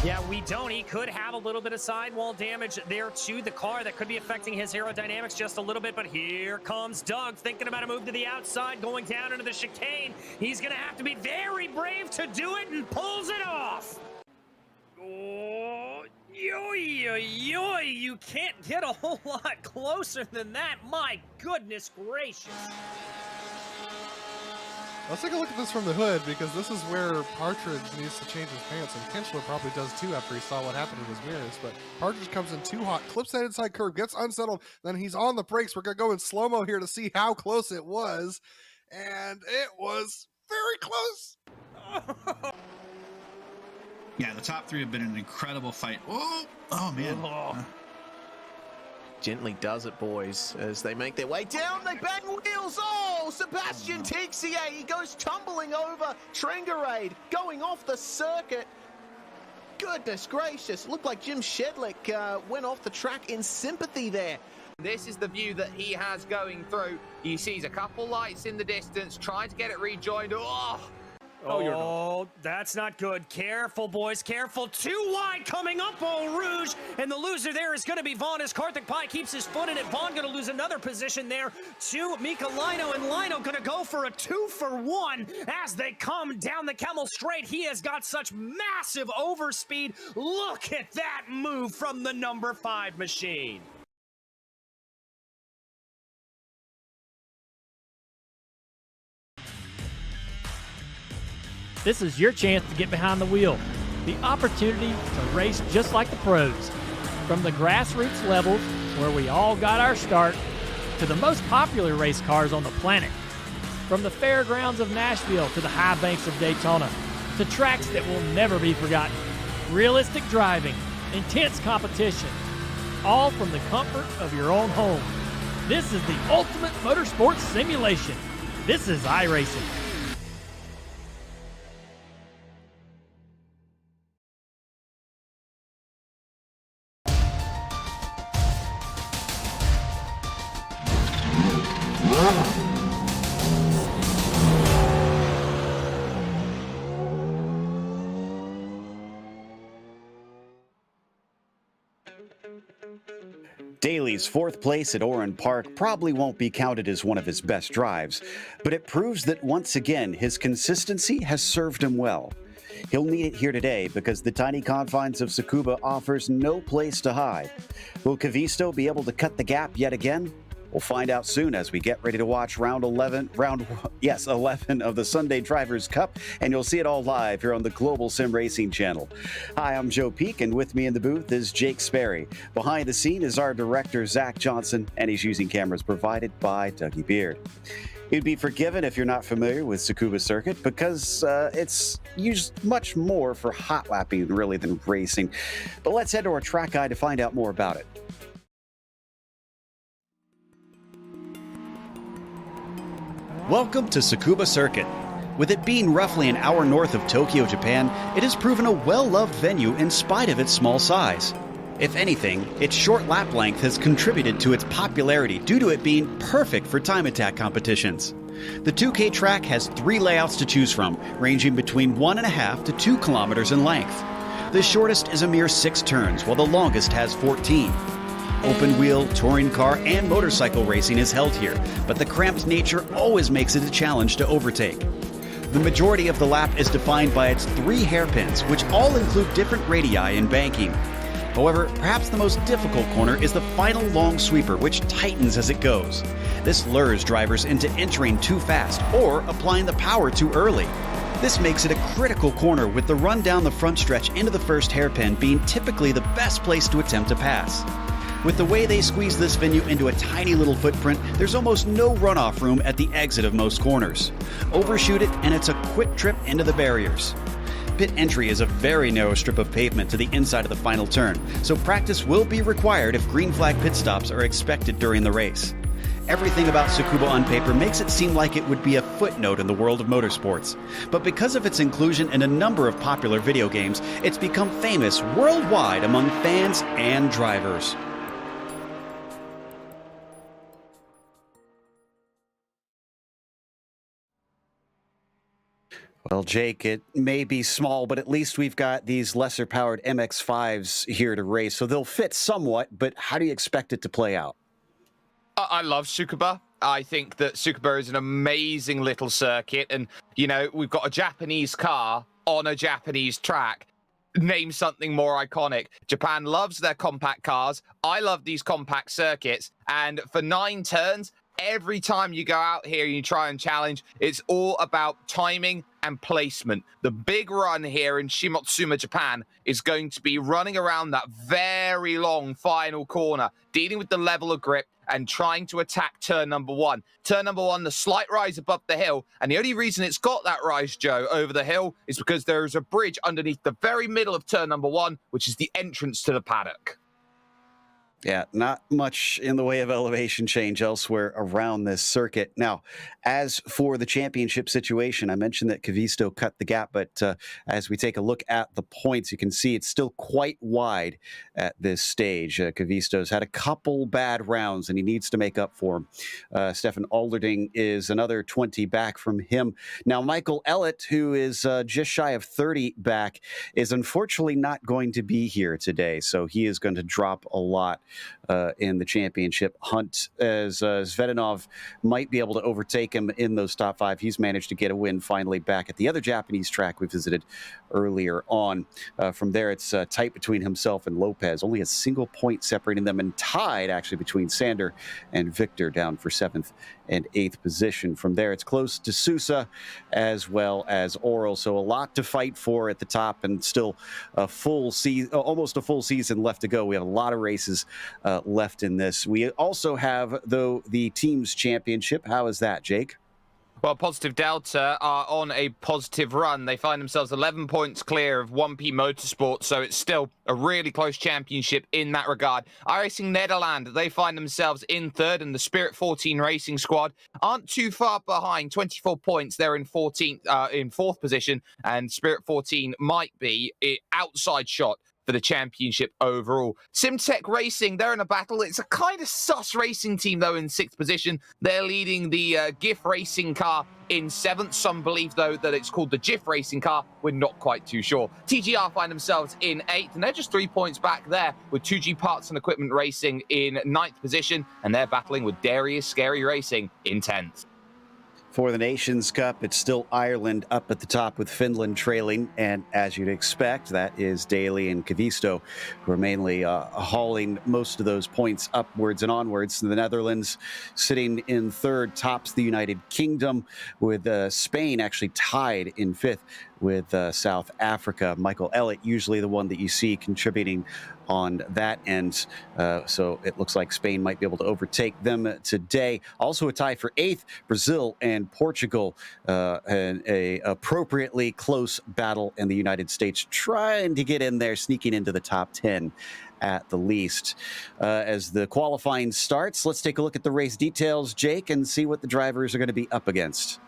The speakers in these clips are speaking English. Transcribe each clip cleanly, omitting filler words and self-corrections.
Yeah, we don't. He could have a little bit of sidewall damage there to the car that could be affecting his aerodynamics just a little bit. But here comes Doug thinking about a move to the outside, going down into the chicane. He's going to have to be very brave to do it and pulls it off. Oh, you can't get a whole lot closer than that. My goodness gracious. Let's take a look at this from the hood, because this is where Partridge needs to change his pants, and Kinchler probably does too after he saw what happened in his mirrors. But Partridge comes in too hot, clips that inside curve, gets unsettled, then he's on the brakes. We're going to go in slow-mo here to see how close it was, and it was very close. Yeah, the top three have been an incredible fight. Oh man. Gently does it, boys, as they make their way down. They bang wheels. Oh, Sebastian Tixier, he goes tumbling over. Trengarade going off the circuit. Goodness gracious. Looked like Jim Shedlick went off the track in sympathy there. This is the view that he has going through. He sees a couple lights in the distance, trying to get it rejoined. Oh, that's not good. Careful, boys, careful. Too wide coming up, Eau Rouge. And the loser there is going to be Vaughn as Karthik Pai keeps his foot in it. Vaughn going to lose another position there to Mika Lino. And Lino going to go for a 2-for-1 as they come down the Camel Straight. He has got such massive overspeed. Look at that move from the number 5 machine. This is your chance to get behind the wheel. The opportunity to race just like the pros. From the grassroots levels, where we all got our start, to the most popular race cars on the planet. From the fairgrounds of Nashville to the high banks of Daytona, to tracks that will never be forgotten. Realistic driving, intense competition, all from the comfort of your own home. This is the ultimate motorsports simulation. This is iRacing. Daly's fourth place at Oran Park probably won't be counted as one of his best drives, but it proves that once again his consistency has served him well. He'll need it here today because the tiny confines of Tsukuba offers no place to hide. Will Kavisto be able to cut the gap yet again? We'll find out soon as we get ready to watch round 11 of the Sunday Drivers' Cup, and you'll see it all live here on the Global SimRacing Channel. Hi, I'm Joe Peak, and with me in the booth is Jake Sperry. Behind the scene is our director, Zach Johnson, and he's using cameras provided by Dougie Beard. You'd be forgiven if you're not familiar with Tsukuba Circuit because it's used much more for hot lapping really than racing. But let's head to our track guide to find out more about it. Welcome to Tsukuba Circuit. With it being roughly an hour north of Tokyo, Japan, it has proven a well-loved venue in spite of its small size. If anything, its short lap length has contributed to its popularity due to it being perfect for time attack competitions. The 2K track has 3 layouts to choose from, ranging between 1.5 to 2 kilometers in length. The shortest is a mere 6 turns, while the longest has 14. Open wheel, touring car, and motorcycle racing is held here, but the cramped nature always makes it a challenge to overtake. The majority of the lap is defined by its 3 hairpins, which all include different radii in banking. However, perhaps the most difficult corner is the final long sweeper, which tightens as it goes. This lures drivers into entering too fast or applying the power too early. This makes it a critical corner, with the run down the front stretch into the first hairpin being typically the best place to attempt to pass. With the way they squeeze this venue into a tiny little footprint, there's almost no runoff room at the exit of most corners. Overshoot it and it's a quick trip into the barriers. Pit entry is a very narrow strip of pavement to the inside of the final turn, so practice will be required if green flag pit stops are expected during the race. Everything about Tsukuba on paper makes it seem like it would be a footnote in the world of motorsports. But because of its inclusion in a number of popular video games, it's become famous worldwide among fans and drivers. Well, Jake, it may be small, but at least we've got these lesser-powered MX-5s here to race, so they'll fit somewhat, but how do you expect it to play out? I love Tsukuba. I think that Tsukuba is an amazing little circuit. And, you know, we've got a Japanese car on a Japanese track. Name something more iconic. Japan loves their compact cars. I love these compact circuits. And for 9 turns, every time you go out here and you try and challenge, it's all about timing and placement. The big run here in Shimotsuma, Japan, is going to be running around that very long final corner, dealing with the level of grip and trying to attack turn number 1. Turn number 1, the slight rise above the hill. And the only reason it's got that rise, Joe, over the hill is because there is a bridge underneath the very middle of turn number 1, which is the entrance to the paddock. Yeah, not much in the way of elevation change elsewhere around this circuit. Now, as for the championship situation, I mentioned that Kavisto cut the gap, but as we take a look at the points, you can see it's still quite wide at this stage. Kavisto's had a couple bad rounds, and he needs to make up for them. Stefan Alderding is another 20 back from him. Now, Michael Ellett, who is just shy of 30 back, is unfortunately not going to be here today, so he is going to drop a lot in the championship hunt, as Zvedanov might be able to overtake him in those top 5. He's managed to get a win finally back at the other Japanese track we visited earlier on. From there, it's tight between himself and Lopez. Only a single point separating them, and tied actually between Sander and Victor, down for 7th and 8th position. From there, it's close to Sousa as well as Oral. So a lot to fight for at the top, and still a full season, almost a full season left to go. We have a lot of races left in this. We also have, though, the team's championship. How is that, Jake? Well, Positive Delta are on a positive run. They find themselves 11 points clear of 1P Motorsport, so it's still a really close championship in that regard. iRacing Nederland, they find themselves in 3rd, and the Spirit 14 Racing Squad aren't too far behind, 24 points. They're in 14th, in 4th position, and Spirit 14 might be an outside shot for the championship overall. Simtech Racing, they're in a battle. It's a kind of sus racing team, though, in 6th position. They're leading the GIF Racing car in 7th. Some believe, though, that it's called the GIF Racing car. We're not quite too sure. TGR find themselves in 8th, and they're just 3 points back there, with 2G Parts and Equipment Racing in 9th position, and they're battling with Darius Scary Racing in 10th. For the Nations Cup, it's still Ireland up at the top, with Finland trailing, and as you'd expect, that is Daly and Kavisto, who are mainly hauling most of those points upwards and onwards. The Netherlands sitting in 3rd, tops the United Kingdom, with Spain actually tied in 5th with South Africa. Michael Ellett, usually the one that you see contributing on that end. So it looks like Spain might be able to overtake them today. Also a tie for 8th, Brazil and Portugal. And a appropriately close battle in the United States, trying to get in there, sneaking into the top 10 at the least. As the qualifying starts, let's take a look at the race details, Jake, and see what the drivers are going to be up against.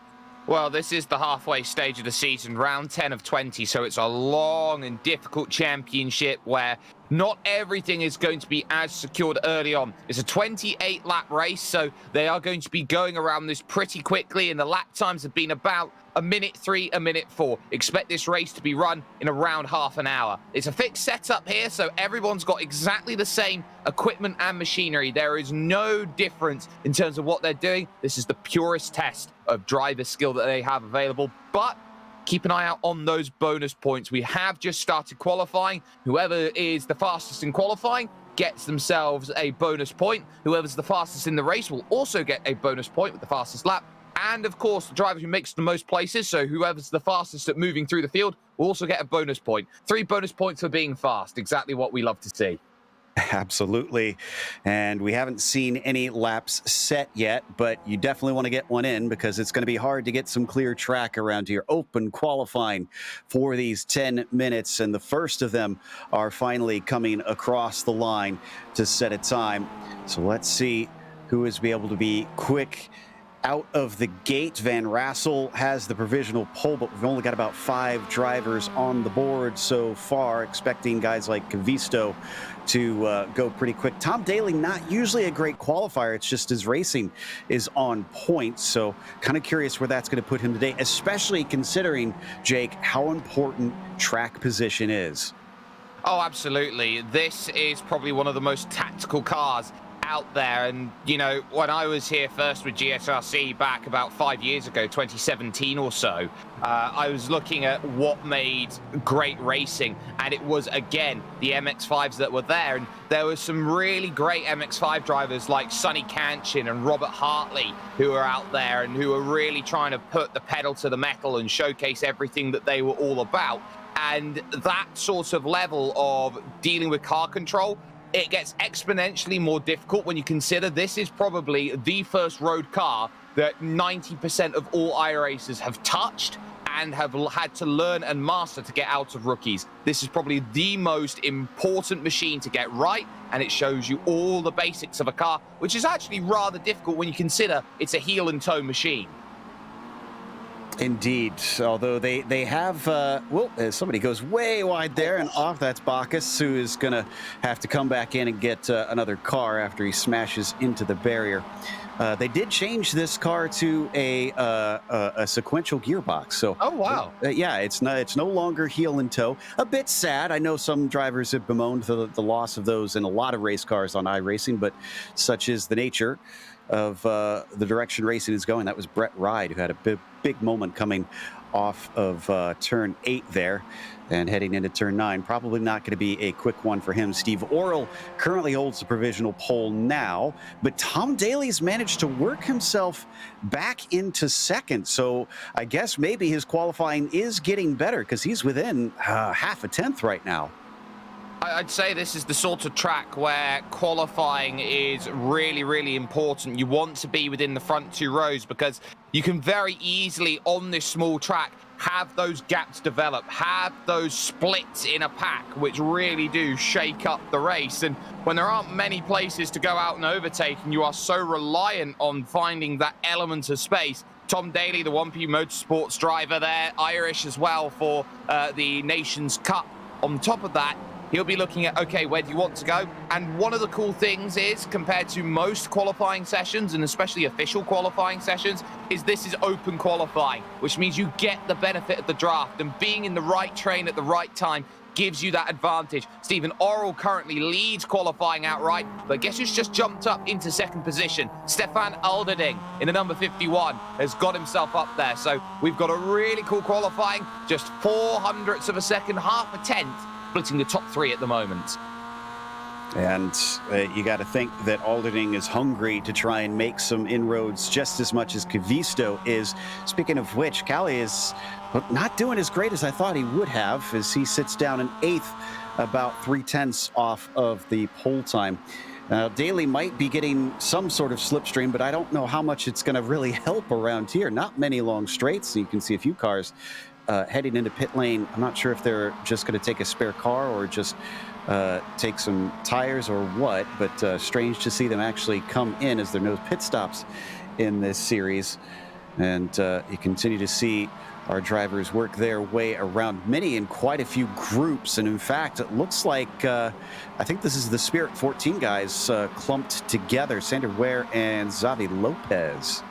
Well, this is the halfway stage of the season, round 10 of 20, so it's a long and difficult championship where not everything is going to be as secured early on. It's a 28-lap race, so they are going to be going around this pretty quickly, and the lap times have been about a minute 3, a minute 4. Expect this race to be run in around half an hour. It's a fixed setup here, so everyone's got exactly the same equipment and machinery. There is no difference in terms of what they're doing. This is the purest test of driver skill that they have available, but keep an eye out on those bonus points. We have just started qualifying. Whoever is the fastest in qualifying gets themselves a bonus point. Whoever's the fastest in the race will also get a bonus point with the fastest lap. And of course, the driver who makes the most places, so whoever's the fastest at moving through the field, will also get a bonus point. 3 bonus points for being fast. Exactly what we love to see. Absolutely. And we haven't seen any laps set yet, but you definitely want to get one in, because it's going to be hard to get some clear track around here. Open qualifying for these 10 minutes, and the first of them are finally coming across the line to set a time. So let's see who is be able to be quick out of the gate. Van Rassel has the provisional pole, but we've only got about 5 drivers on the board so far, expecting guys like Kavisto to go pretty quick. Tom Daly, not usually a great qualifier. It's just his racing is on point. So kind of curious where that's going to put him today, especially considering, Jake, how important track position is. Oh, absolutely. This is probably one of the most tactical cars out there. And, you know, when I was here first with GSRC back about 5 years ago, 2017 or so, I was looking at what made great racing, and it was, again, the MX-5s that were there. And there were some really great MX-5 drivers like Sonny Kanchin and Robert Hartley who were out there and who were really trying to put the pedal to the metal and showcase everything that they were all about. And that sort of level of dealing with car control, it gets exponentially more difficult when you consider this is probably the first road car that 90% of all iRacers have touched and have had to learn and master to get out of rookies. This is probably the most important machine to get right, and it shows you all the basics of a car, which is actually rather difficult when you consider it's a heel and toe machine. Indeed, although they have, well, somebody goes way wide there and off. That's Bacchus, who is going to have to come back in and get another car after he smashes into the barrier. They did change this car to a sequential gearbox. So, oh wow, yeah, it's no longer heel and toe. A bit sad. I know some drivers have bemoaned the loss of those in a lot of race cars on iRacing, but such is the nature of the direction racing is going. That was Brett Ride, who had a big moment coming off of turn 8 there and heading into turn 9. Probably not going to be a quick one for him. Steve Orrell currently holds the provisional pole now, but Tom Daly's managed to work himself back into second. So I guess maybe his qualifying is getting better because he's within half a tenth right now. I'd say this is the sort of track where qualifying is really, really important. You want to be within the front 2 rows because you can very easily, on this small track, have those gaps develop, have those splits in a pack, which really do shake up the race. And when there aren't many places to go out and overtake, and you are so reliant on finding that element of space, Tom Daly, the 1P Motorsports driver there, Irish as well for the Nations Cup. On top of that, he'll be looking at, okay, where do you want to go? And one of the cool things is, compared to most qualifying sessions, and especially official qualifying sessions, is this is open qualifying, which means you get the benefit of the draft, and being in the right train at the right time gives you that advantage. Stephen Orrell currently leads qualifying outright, but guess who's just jumped up into second position? Stefan Alderding in the number 51 has got himself up there. So we've got a really cool qualifying, just 0.04 of a second, half a tenth, splitting the top 3 at the moment. And you got to think that Alderding is hungry to try and make some inroads just as much as Kavisto is. Speaking of which, Callie is not doing as great as I thought he would have, as he sits down in 8th, about 0.3 off of the pole time. Daly might be getting some sort of slipstream, but I don't know how much it's going to really help around here. Not many long straights. You can see a few cars heading into pit lane. I'm not sure if they're just going to take a spare car or just take some tires or what, but strange to see them actually come in as there are no pit stops in this series. And you continue to see our drivers work their way around, many in quite a few groups. And in fact, it looks like, I think this is the Spirit 14 guys clumped together, Sander Ware and Xavi Lopez.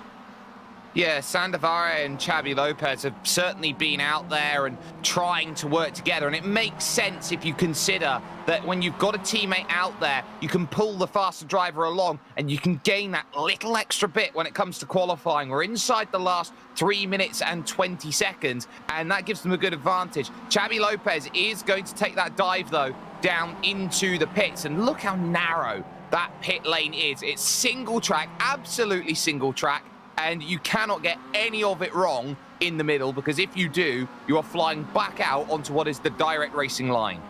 Yeah, Sandavare and Xavi Lopez have certainly been out there and trying to work together. And it makes sense if you consider that when you've got a teammate out there, you can pull the faster driver along and you can gain that little extra bit when it comes to qualifying. We're inside the last 3 minutes and 20 seconds, and that gives them a good advantage. Xavi Lopez is going to take that dive, though, down into the pits. And look how narrow that pit lane is. It's single track, absolutely single track. And you cannot get any of it wrong in the middle, because if you do, you are flying back out onto what is the direct racing line.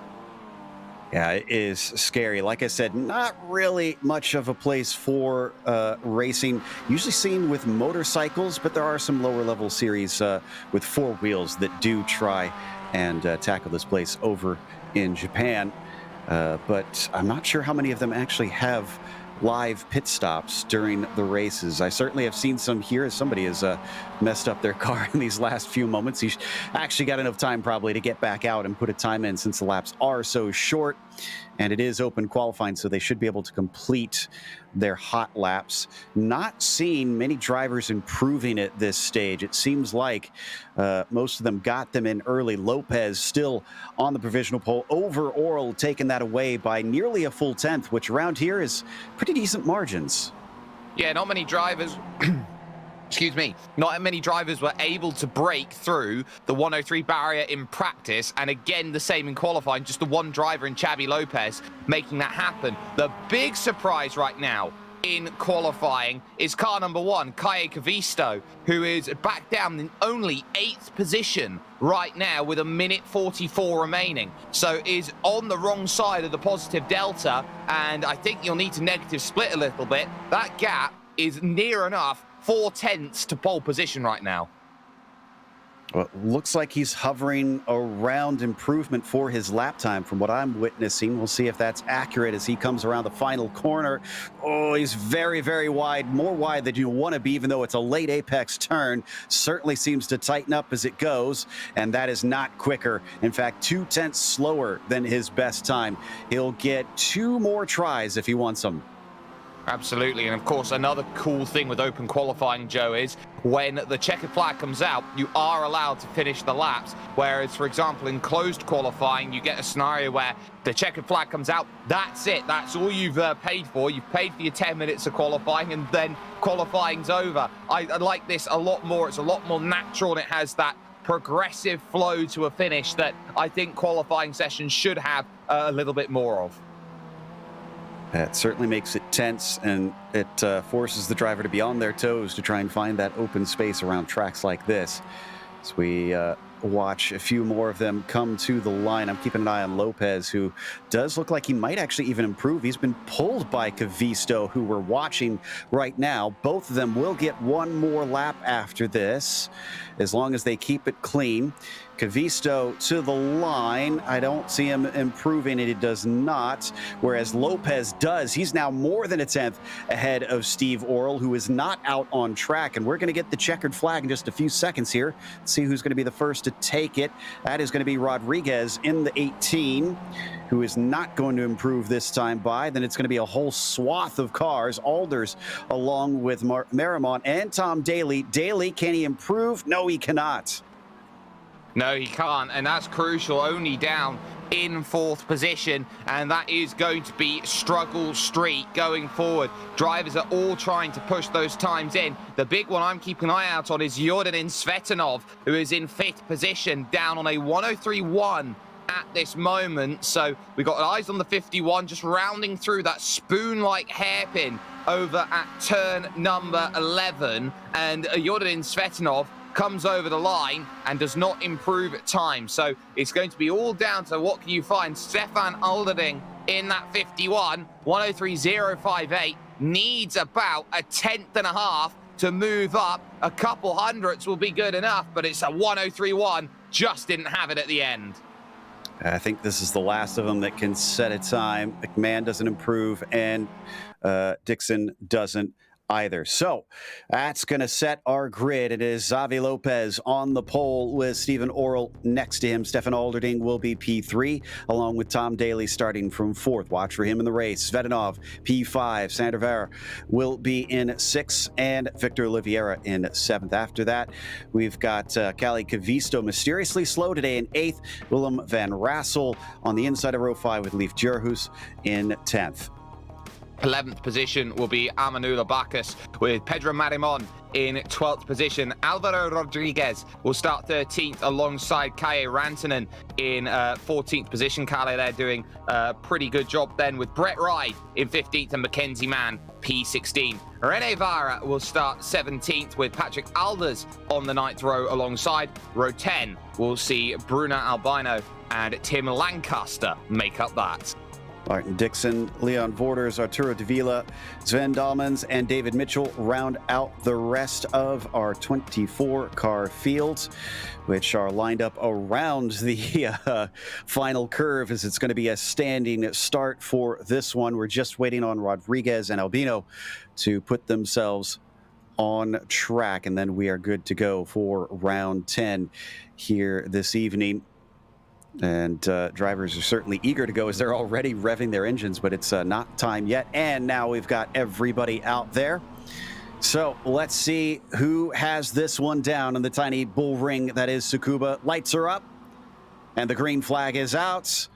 Yeah, it is scary. Like I said, not really much of a place for racing. Usually seen with motorcycles, but there are some lower level series with 4 wheels that do try and tackle this place over in Japan. But I'm not sure how many of them actually have live pit stops during the races. I certainly have seen some here as somebody has messed up their car in these last few moments. He's actually got enough time probably to get back out and put a time in since the laps are so short. And it is open qualifying, so they should be able to complete their hot laps. Not seeing many drivers improving at this stage. It seems like most of them got them in early. Lopez still on the provisional pole over Oral, taking that away by nearly a full tenth, which around here is pretty decent margins. Yeah, not many drivers... Excuse me, not many drivers were able to break through the 103 barrier in practice, and again the same in qualifying, just the one driver in Xavi Lopez making that happen. The big surprise right now in qualifying is car number 1, Kaye Kavisto, who is back down in only 8th position right now with 1:44 remaining. So is on the wrong side of the positive delta, and I think you'll need to negative split a little bit. That gap is near enough 4 tenths to pole position right now. Well, it looks like he's hovering around improvement for his lap time from what I'm witnessing. We'll see if that's accurate as he comes around the final corner. Oh, he's very, very wide, more wide than you want to be, even though it's a late apex turn. Certainly seems to tighten up as it goes, and that is not quicker. In fact, 2 tenths slower than his best time. He'll get 2 more tries if he wants them. Absolutely, and of course another cool thing with open qualifying, Joe, is when the checkered flag comes out, you are allowed to finish the laps, whereas, for example, in closed qualifying, you get a scenario where the checkered flag comes out, that's it, that's all you've paid for. You've paid for your 10 minutes of qualifying, and then qualifying's over. I like this a lot more. It's a lot more natural, and it has that progressive flow to a finish that I think qualifying sessions should have a little bit more of. That certainly makes it tense, and it forces the driver to be on their toes to try and find that open space around tracks like this. As we watch a few more of them come to the line, I'm keeping an eye on Lopez, who does look like he might actually even improve. He's been pulled by Kavisto, who we're watching right now. Both of them will get 1 more lap after this, as long as they keep it clean. Kavisto to the line. I don't see him improving, and he does not, whereas Lopez does. He's now more than a tenth ahead of Steve Oral, who is not out on track, and we're going to get the checkered flag in just a few seconds here. Let's see who's going to be the first to take it. That is going to be Rodriguez in the 18, who is not going to improve this time by. Then it's going to be a whole swath of cars. Alders along with Marimont and Tom Daly. Daly, can he improve? No, he cannot. No, he can't, and that's crucial. Only down in 4th position, and that is going to be struggle street going forward. Drivers are all trying to push those times in. The big one I'm keeping an eye out on is Jordan Svetanov, who is in 5th position, down on a 103.1 at this moment. So we've got eyes on the 51, just rounding through that spoon-like hairpin over at turn number 11, and Jordan Svetanov comes over the line and does not improve at times. So it's going to be all down to what can you find. Stefan Alderding in that 51, 103.058, needs about a tenth and a half to move up. A couple hundredths will be good enough, but it's a 103.1, just didn't have it at the end. I think this is the last of them that can set a time. McMahon doesn't improve, and Dixon doesn't either. So that's going to set our grid. It is Xavi Lopez on the pole with Stephen Oral next to him. Stefan Alderding will be P3, along with Tom Daly starting from 4th. Watch for him in the race. Svetanov, P5. Sander Vera will be in 6th, and Victor Oliveira in 7th. After that, we've got Kaye Kavisto mysteriously slow today in 8th. Willem van Rassel on the inside of row 5 with Leif Djurhuus in 10th. 11th position will be Amanula Bacchus, with Pedro Marimon in 12th position. Alvaro Rodriguez will start 13th alongside Kaye Rantanen in 14th position. Kaye there doing a pretty good job then, with Brett Ride in 15th and Mackenzie Mann P16. Rene Vara will start 17th, with Patrick Alders on the 9th row alongside. Row 10 will see Bruna Albino and Tim Lancaster make up that. Martin Dixon, Leon Vorders, Arturo Davila, Sven Dahlmans, and David Mitchell round out the rest of our 24-car fields, which are lined up around the final curve, as it's going to be a standing start for this one. We're just waiting on Rodriguez and Albino to put themselves on track, and then we are good to go for round 10 here this evening. And drivers are certainly eager to go, as they're already revving their engines, but it's not time yet. And now we've got everybody out there. So let's see who has this one down in the tiny bull ring that is Tsukuba. Lights are up, and the green flag is out.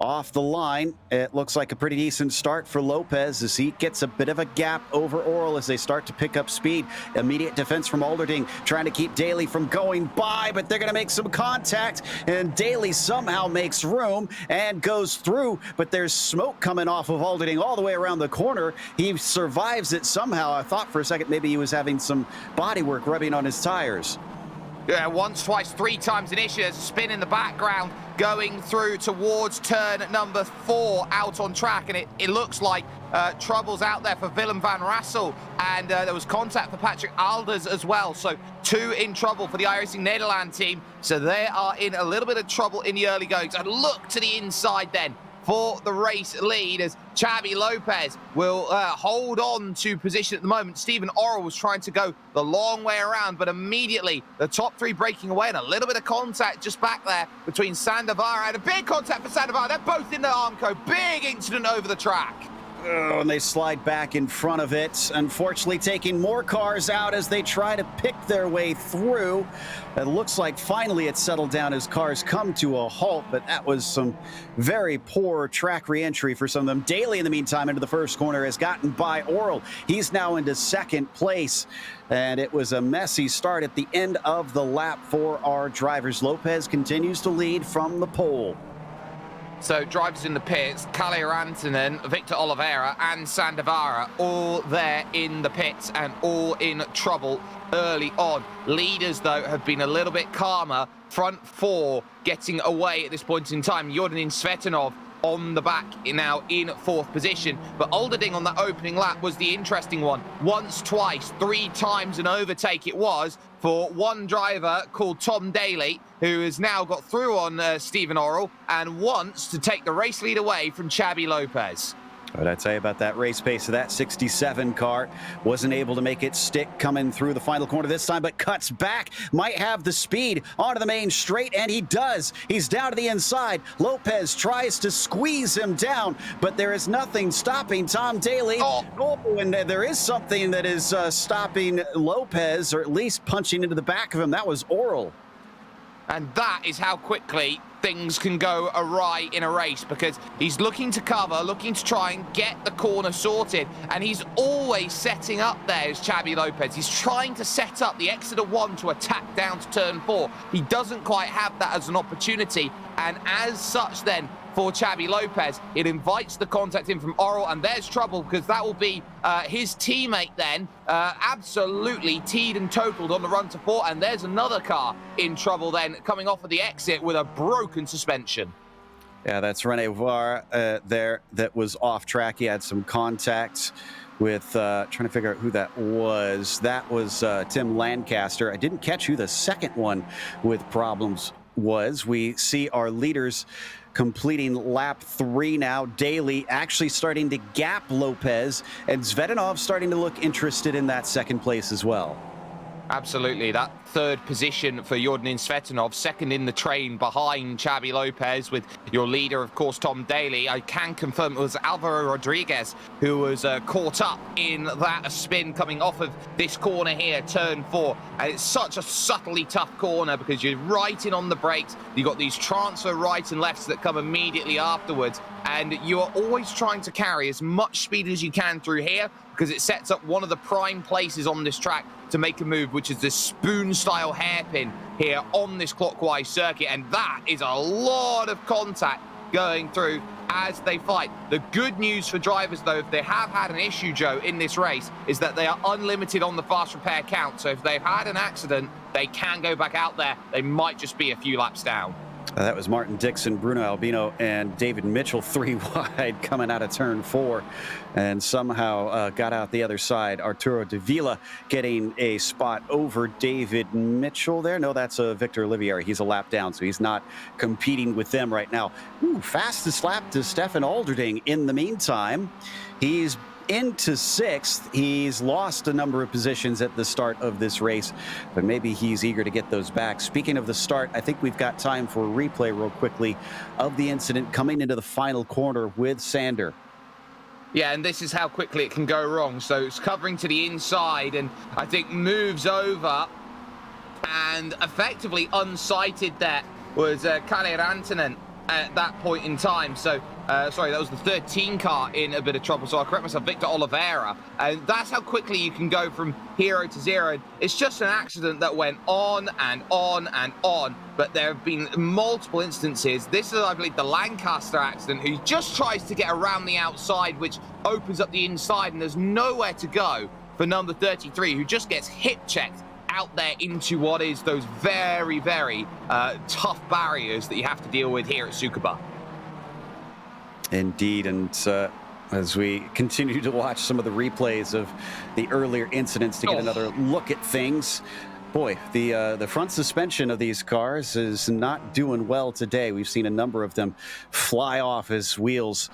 Off the line, it looks like a pretty decent start for Lopez as he gets a bit of a gap over Oral as they start to pick up speed. Immediate defense from Alderding, trying to keep Daly from going by, but they're going to make some contact, and Daly somehow makes room and goes through, but there's smoke coming off of Alderding all the way around the corner. He survives it somehow. I thought for a second maybe he was having some body work rubbing on his tires. Yeah, once, twice, three times an issue. There's a spin in the background going through towards turn number 4 out on track. And it looks like trouble's out there for Willem van Rassel. And there was contact for Patrick Alders as well. So 2 in trouble for the iRacing Nederland team. So they are in a little bit of trouble in the early goings. And look to the inside then for the race lead, as Xabi Lopez will hold on to position at the moment. Stephen Orrell was trying to go the long way around, but immediately the top 3 breaking away, and a little bit of contact just back there between Sandavara, and a big contact for Sandavara. They're both in the Armco. Big incident over the track. Oh, and they slide back in front of it, unfortunately taking more cars out as they try to pick their way through. It looks like finally it's settled down as cars come to a halt, but that was some very poor track re-entry for some of them. Daly, in the meantime, into the first corner, has gotten by Oral. He's now into second place, and it was a messy start at the end of the lap for our drivers. Lopez continues to lead from the pole. So drivers in the pits, Kalle Rantanen, Victor Oliveira and Sandavara all there in the pits and all in trouble early on. Leaders, though, have been a little bit calmer. Front 4 getting away at this point in time. Jordanin Svetanov on the back now in 4th position. But Alderding on that opening lap was the interesting one. Once, twice, 3 times an overtake it was for one driver called Tom Daly, who has now got through on Stephen Orrell and wants to take the race lead away from Xabi Lopez. What did I tell you about that race pace of that 67 car? Wasn't able to make it stick coming through the final corner this time, but cuts back. Might have the speed onto the main straight, and he does. He's down to the inside. Lopez tries to squeeze him down, but there is nothing stopping Tom Daly. Oh, and there is something that is stopping Lopez, or at least punching into the back of him. That was Oral. And that is how quickly things can go awry in a race, because he's looking to cover, looking to try and get the corner sorted, and he's always setting up there as Xabi Lopez. He's trying to set up the exit of 1 to attack down to turn 4. He doesn't quite have that as an opportunity, and as such then, for Xabi Lopez, it invites the contact in from Oral, and there's trouble, because that will be his teammate then, absolutely teed and totaled on the run to 4, and there's another car in trouble then, coming off of the exit with a broken suspension. Yeah, that's Rene Var there that was off track. He had some contact with, trying to figure out who that was. That was Tim Lancaster. I didn't catch who the second one with problems was. We see our leaders completing lap 3 now. Daly actually starting to gap Lopez, and Zvetanov starting to look interested in that second place as well. Absolutely. That 3rd position for Jordanin Svetanov, 2nd in the train behind Xabi Lopez, with your leader, of course, Tom Daly. I can confirm it was Alvaro Rodriguez who was caught up in that spin coming off of this corner here, turn 4. And it's such a subtly tough corner, because you're right in on the brakes. You've got these transfer rights and lefts that come immediately afterwards, and you are always trying to carry as much speed as you can through here, because it sets up one of the prime places on this track to make a move, which is this spoon-style hairpin here on this clockwise circuit, and that is a lot of contact going through as they fight. The good news for drivers, though, if they have had an issue, Joe, in this race, is that they are unlimited on the fast repair count. So if they've had an accident, they can go back out there. They might just be a few laps down. That was Martin Dixon, Bruno Albino, and David Mitchell 3 wide coming out of turn 4, and somehow got out the other side. Arturo Davila getting a spot over David Mitchell there. No, that's Victor Olivieri. He's a lap down, so he's not competing with them right now. Ooh, fastest lap to Stefan Alderding in the meantime. He's into 6th. He's lost a number of positions at the start of this race, but maybe he's eager to get those back. Speaking of the start, I think we've got time for a replay real quickly of the incident coming into the final corner with Sander. Yeah, and this is how quickly it can go wrong. So it's covering to the inside and I think moves over and effectively unsighted there was Kalle Rantanen at that point in time. So sorry, that was the 13 car in a bit of trouble, so I'll correct myself, Victor Oliveira. And that's how quickly you can go from hero to zero. It's just an accident that went on and on and on, but there have been multiple instances. This is, I believe, the Lancaster accident, who just tries to get around the outside, which opens up the inside, and there's nowhere to go for number 33, who just gets hip-checked out there into what is those very, very tough barriers that you have to deal with here at Tsukuba. Indeed, and as we continue to watch some of the replays of the earlier incidents to get another look at things, boy, the front suspension of these cars is not doing well today. We've seen a number of them fly off as wheels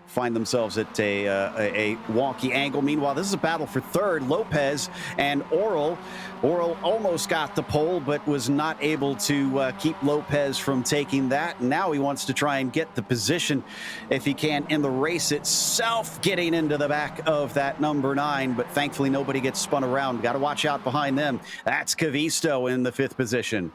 find themselves at a wonky angle. Meanwhile, this is a battle for third. Lopez and Oral. Oral almost got the pole, but was not able to keep Lopez from taking that. Now he wants to try and get the position, if he can, in the race itself, getting into the back of that number 9, but thankfully nobody gets spun around. Got to watch out behind them. That's Kavisto in the 5th position.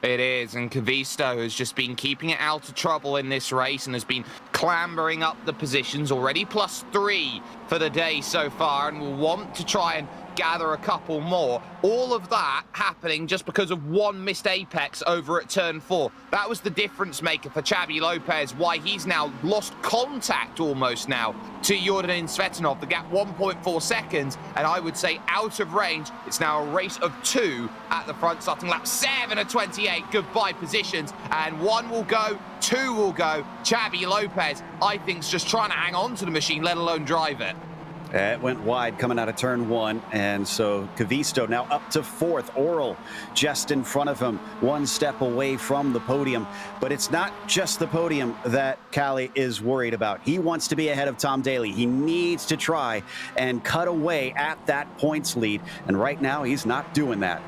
It is, and Kavisto has just been keeping it out of trouble in this race and has been clambering up the positions, already +3 for the day so far, and will want to try and gather a couple more. All of that happening just because of one missed apex over at turn 4. That was the difference maker for Xabi Lopez, why he's now lost contact almost now to Jordan Svetanov. The gap 1.4 seconds, and I would say out of range. It's now a race of 2 at the front, starting lap 7 of 28. Goodbye positions, and 1 will go, 2 will go. Xabi Lopez, I think, is just trying to hang on to the machine, let alone drive it. It went wide coming out of turn 1, and so Kavisto now up to 4th. Oral just in front of him, 1 step away from the podium. But it's not just the podium that Kalle is worried about. He wants to be ahead of Tom Daly. He needs to try and cut away at that points lead, and right now he's not doing that.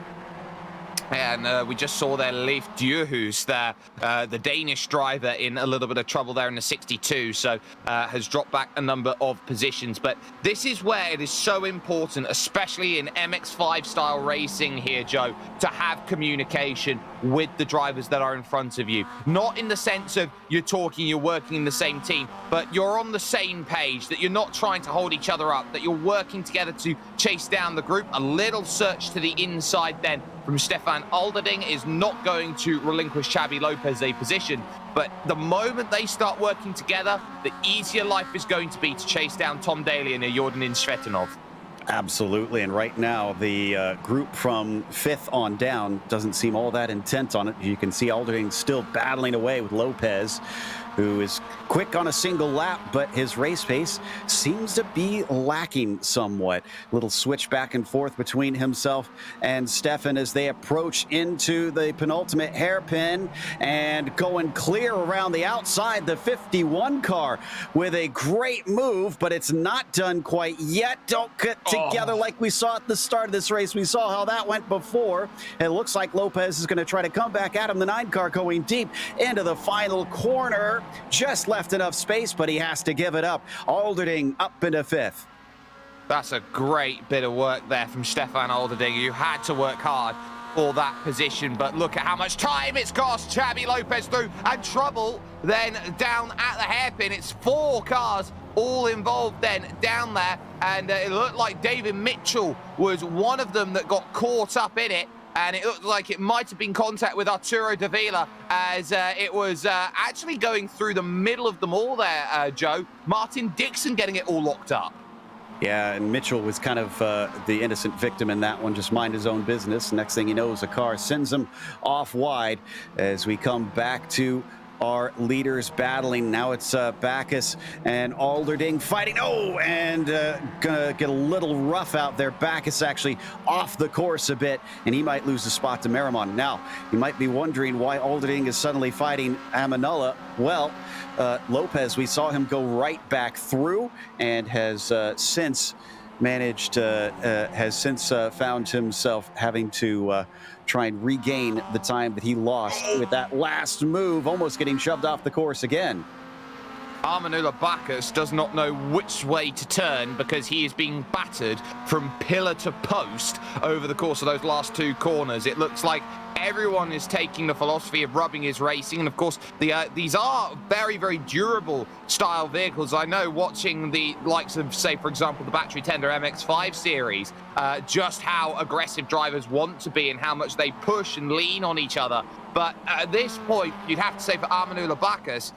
And we just saw there Leif Djurhuus there, the Danish driver, in a little bit of trouble there in the 62, so has dropped back a number of positions. But this is where it is so important, especially in MX5 style racing here, Joe, to have communication with the drivers that are in front of you. Not in the sense of you're talking, you're working in the same team, but you're on the same page, that you're not trying to hold each other up, that you're working together to chase down the group. A little search to the inside then from Stefan Alderding is not going to relinquish Xabi Lopez a position, but the moment they start working together, the easier life is going to be to chase down Tom Daly and Jordan Svetanov. Absolutely, and right now the group from 5th on down doesn't seem all that intent on it. You can see Alderding still battling away with Lopez, who is quick on a single lap, but his race pace seems to be lacking somewhat. Little switch back and forth between himself and Stefan as they approach into the penultimate hairpin, and going clear around the outside, the 51 car with a great move, but it's not done quite yet. Don't get together like we saw at the start of this race. We saw how that went before. It looks like Lopez is going to try to come back at him. The 9 car going deep into the final corner. Just left enough space, but he has to give it up. Alderding up into 5th. That's a great bit of work there from Stefan Alderding. You had to work hard for that position, but look at how much time it's cost Xabi Lopez through, and trouble then down at the hairpin. It's 4 cars all involved then down there, and it looked like David Mitchell was one of them that got caught up in it. And it looked like it might have been contact with Arturo Davila, as it was actually going through the middle of them all there, Joe. Martin Dixon getting it all locked up. Yeah, and Mitchell was kind of the innocent victim in that one, just mind his own business. Next thing he knows, a car sends him off wide as we come back to our leaders battling. Now it's Backus and Alderding fighting. Oh, and gonna get a little rough out there. Backus actually off the course a bit, and he might lose the spot to Merrimon. Now, you might be wondering why Alderding is suddenly fighting Amenulla. Well, Lopez, we saw him go right back through and has since managed, found himself having to try and regain the time that he lost with that last move, almost getting shoved off the course again. Amenulla Backus does not know which way to turn because he is being battered from pillar to post over the course of those last two corners. It looks like everyone is taking the philosophy of rubbing his racing, and of course these are very, very durable style vehicles. I know watching the likes of, say, for example, the battery tender MX-5 series, just how aggressive drivers want to be and how much they push and lean on each other. But at this point, you'd have to say for Amenulla Backus,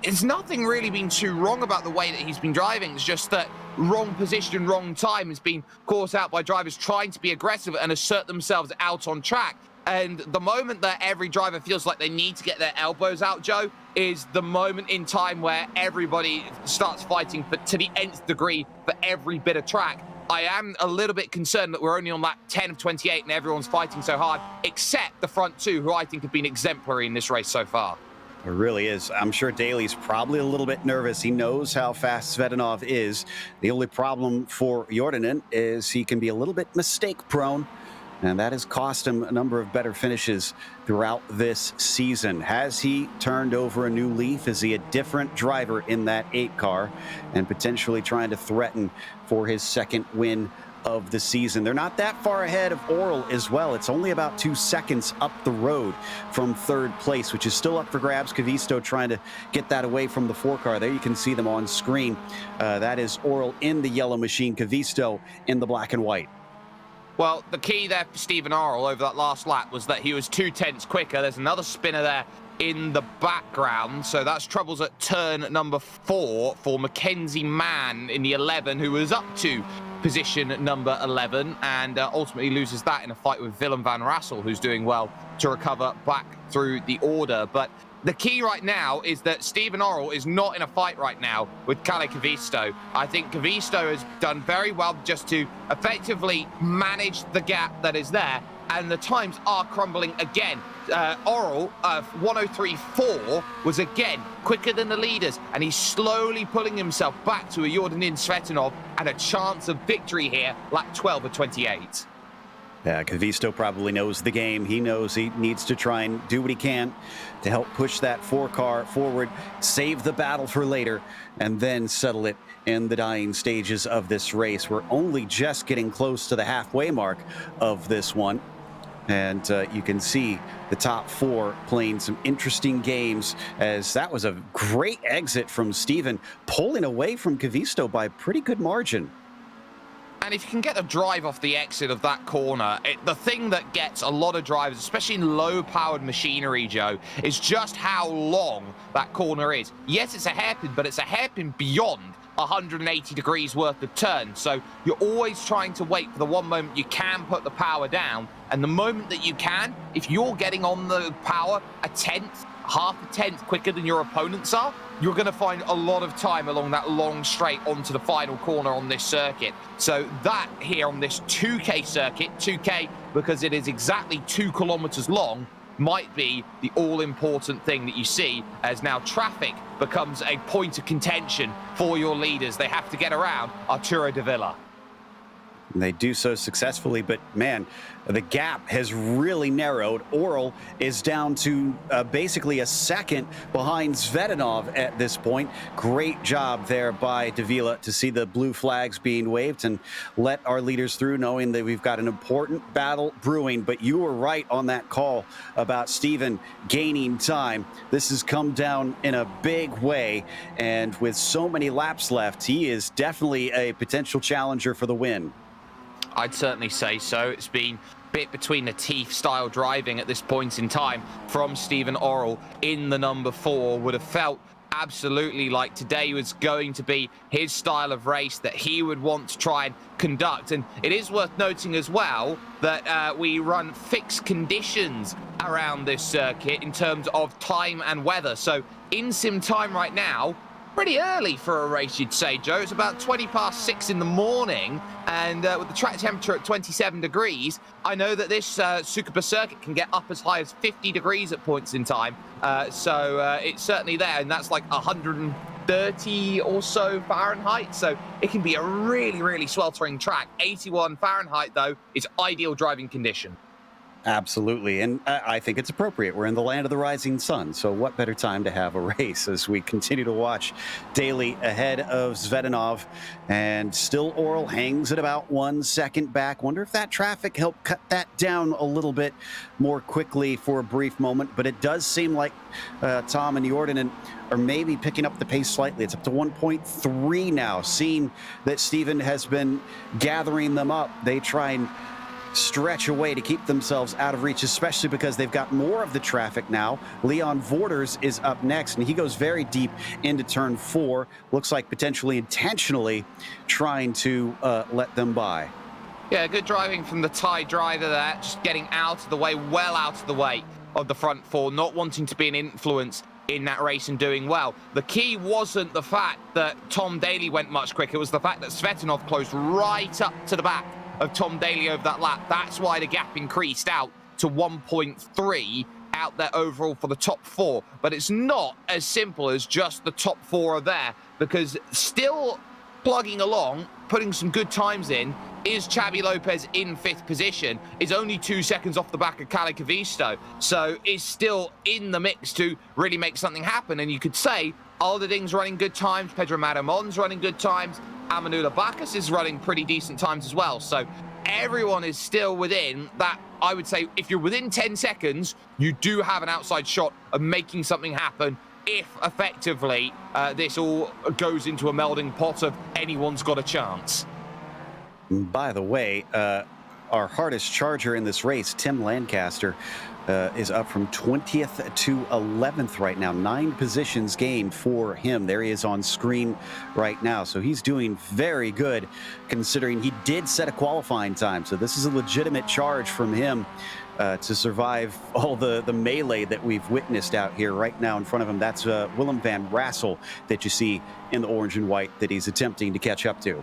it's nothing really been too wrong about the way that he's been driving. It's just that wrong position, wrong time has been caught out by drivers trying to be aggressive and assert themselves out on track. And the moment that every driver feels like they need to get their elbows out, Joe, is the moment in time where everybody starts fighting to the nth degree for every bit of track. I am a little bit concerned that we're only on lap 10 of 28 and everyone's fighting so hard, except the front two, who I think have been exemplary in this race so far. It really is. I'm sure Daly's probably a little bit nervous. He knows how fast Svetanov is. The only problem for Jordinen is he can be a little bit mistake-prone, and that has cost him a number of better finishes throughout this season. Has he turned over a new leaf? Is he a different driver in that 8 car and potentially trying to threaten for his second win of the season? They're not that far ahead of Oral as well. It's only about 2 seconds up the road from third place, which is still up for grabs. Kavisto trying to get that away from the 4 car. There you can see them on screen. That is Oral in the yellow machine, Kavisto in the black and white. Well, the key there for Stephen Oral over that last lap was that he was 2/10 quicker. There's another spinner there in the background, so that's troubles at turn number 4 for Mackenzie Mann in the 11, who was up to position number 11 and ultimately loses that in a fight with Willem van Rassel, who's doing well to recover back through the order. But the key right now is that Stephen Oral is not in a fight right now with Kalle Kavisto. I think Kavisto has done very well just to effectively manage the gap that is there, and the times are crumbling again. Oral, 1:03.4 was again quicker than the leaders, and he's slowly pulling himself back to a Jordinin Svetanov and a chance of victory here, lap 12 of 28. Yeah, Kavisto probably knows the game. He knows he needs to try and do what he can to help push that 4 car forward, save the battle for later, and then settle it in the dying stages of this race. We're only just getting close to the halfway mark of this one. And you can see the top 4 playing some interesting games, as that was a great exit from Steven, pulling away from Kavisto by a pretty good margin. And if you can get a drive off the exit of that corner, the thing that gets a lot of drivers, especially in low-powered machinery, Joe, is just how long that corner is. Yes, it's a hairpin, but it's a hairpin beyond 180 degrees worth of turn. So you're always trying to wait for the one moment you can put the power down. And the moment that you can, if you're getting on the power a tenth, half a tenth quicker than your opponents are, you're going to find a lot of time along that long straight onto the final corner on this circuit. So that here on this 2K circuit, 2K because it is exactly 2 kilometers long, might be the all-important thing that you see, as now traffic becomes a point of contention for your leaders. They have to get around Arturo de Villa. And they do so successfully, but man, the gap has really narrowed. Oral is down to basically a second behind Svetanov at this point. Great job there by Davila to see the blue flags being waved and let our leaders through, knowing that we've got an important battle brewing. But you were right on that call about Steven gaining time. This has come down in a big way, and with so many laps left, he is definitely a potential challenger for the win. I'd certainly say so. It's been bit between the teeth style driving at this point in time from Stephen Oral in the number 4. Would have felt absolutely like today was going to be his style of race that he would want to try and conduct. And it is worth noting as well that we run fixed conditions around this circuit in terms of time and weather. So in sim time right now, pretty early for a race, you'd say, Joe. It's about 6:20 in the morning, and with the track temperature at 27 degrees, I know that this Tsukuba circuit can get up as high as 50 degrees at points in time. So it's certainly there, and that's like 130 or so Fahrenheit. So it can be a really, really sweltering track. 81 Fahrenheit, though, is ideal driving condition. Absolutely, and I think it's appropriate. We're in the land of the rising sun, so what better time to have a race as we continue to watch Daly ahead of Zvetinov, and still Oral hangs at about 1 second back. Wonder if that traffic helped cut that down a little bit more quickly for a brief moment, but it does seem like Tom and Jordan are maybe picking up the pace slightly. It's up to 1.3 now, seeing that Steven has been gathering them up. They try and stretch away to keep themselves out of reach, especially because they've got more of the traffic now. Leon Vorders is up next, and he goes very deep into turn 4. Looks like potentially intentionally trying to let them by. Yeah, good driving from the Thai driver there, just getting out of the way, well out of the way of the front 4, not wanting to be an influence in that race and doing well. The key wasn't the fact that Tom Daly went much quicker, it was the fact that Zvetinov closed right up to the back of Tom Daly over that lap. That's why the gap increased out to 1.3 out there overall for the top 4. But it's not as simple as just the top 4 are there, because still plugging along, putting some good times in, is Xavi Lopez in 5th position, is only 2 seconds off the back of Kalle Kavisto, so is still in the mix to really make something happen. And you could say Alderding's running good times, Pedro Maramon's running good times, Amanula Bacchus is running pretty decent times as well. So everyone is still within that. I would say if you're within 10 seconds, you do have an outside shot of making something happen if effectively this all goes into a melding pot of anyone's got a chance. By the way, our hardest charger in this race, Tim Lancaster, is up from 20th to 11th right now. 9 positions gained for him. There he is on screen right now. So he's doing very good considering he did set a qualifying time. So this is a legitimate charge from him to survive all the melee that we've witnessed out here right now in front of him. That's Willem van Rassel that you see in the orange and white that he's attempting to catch up to.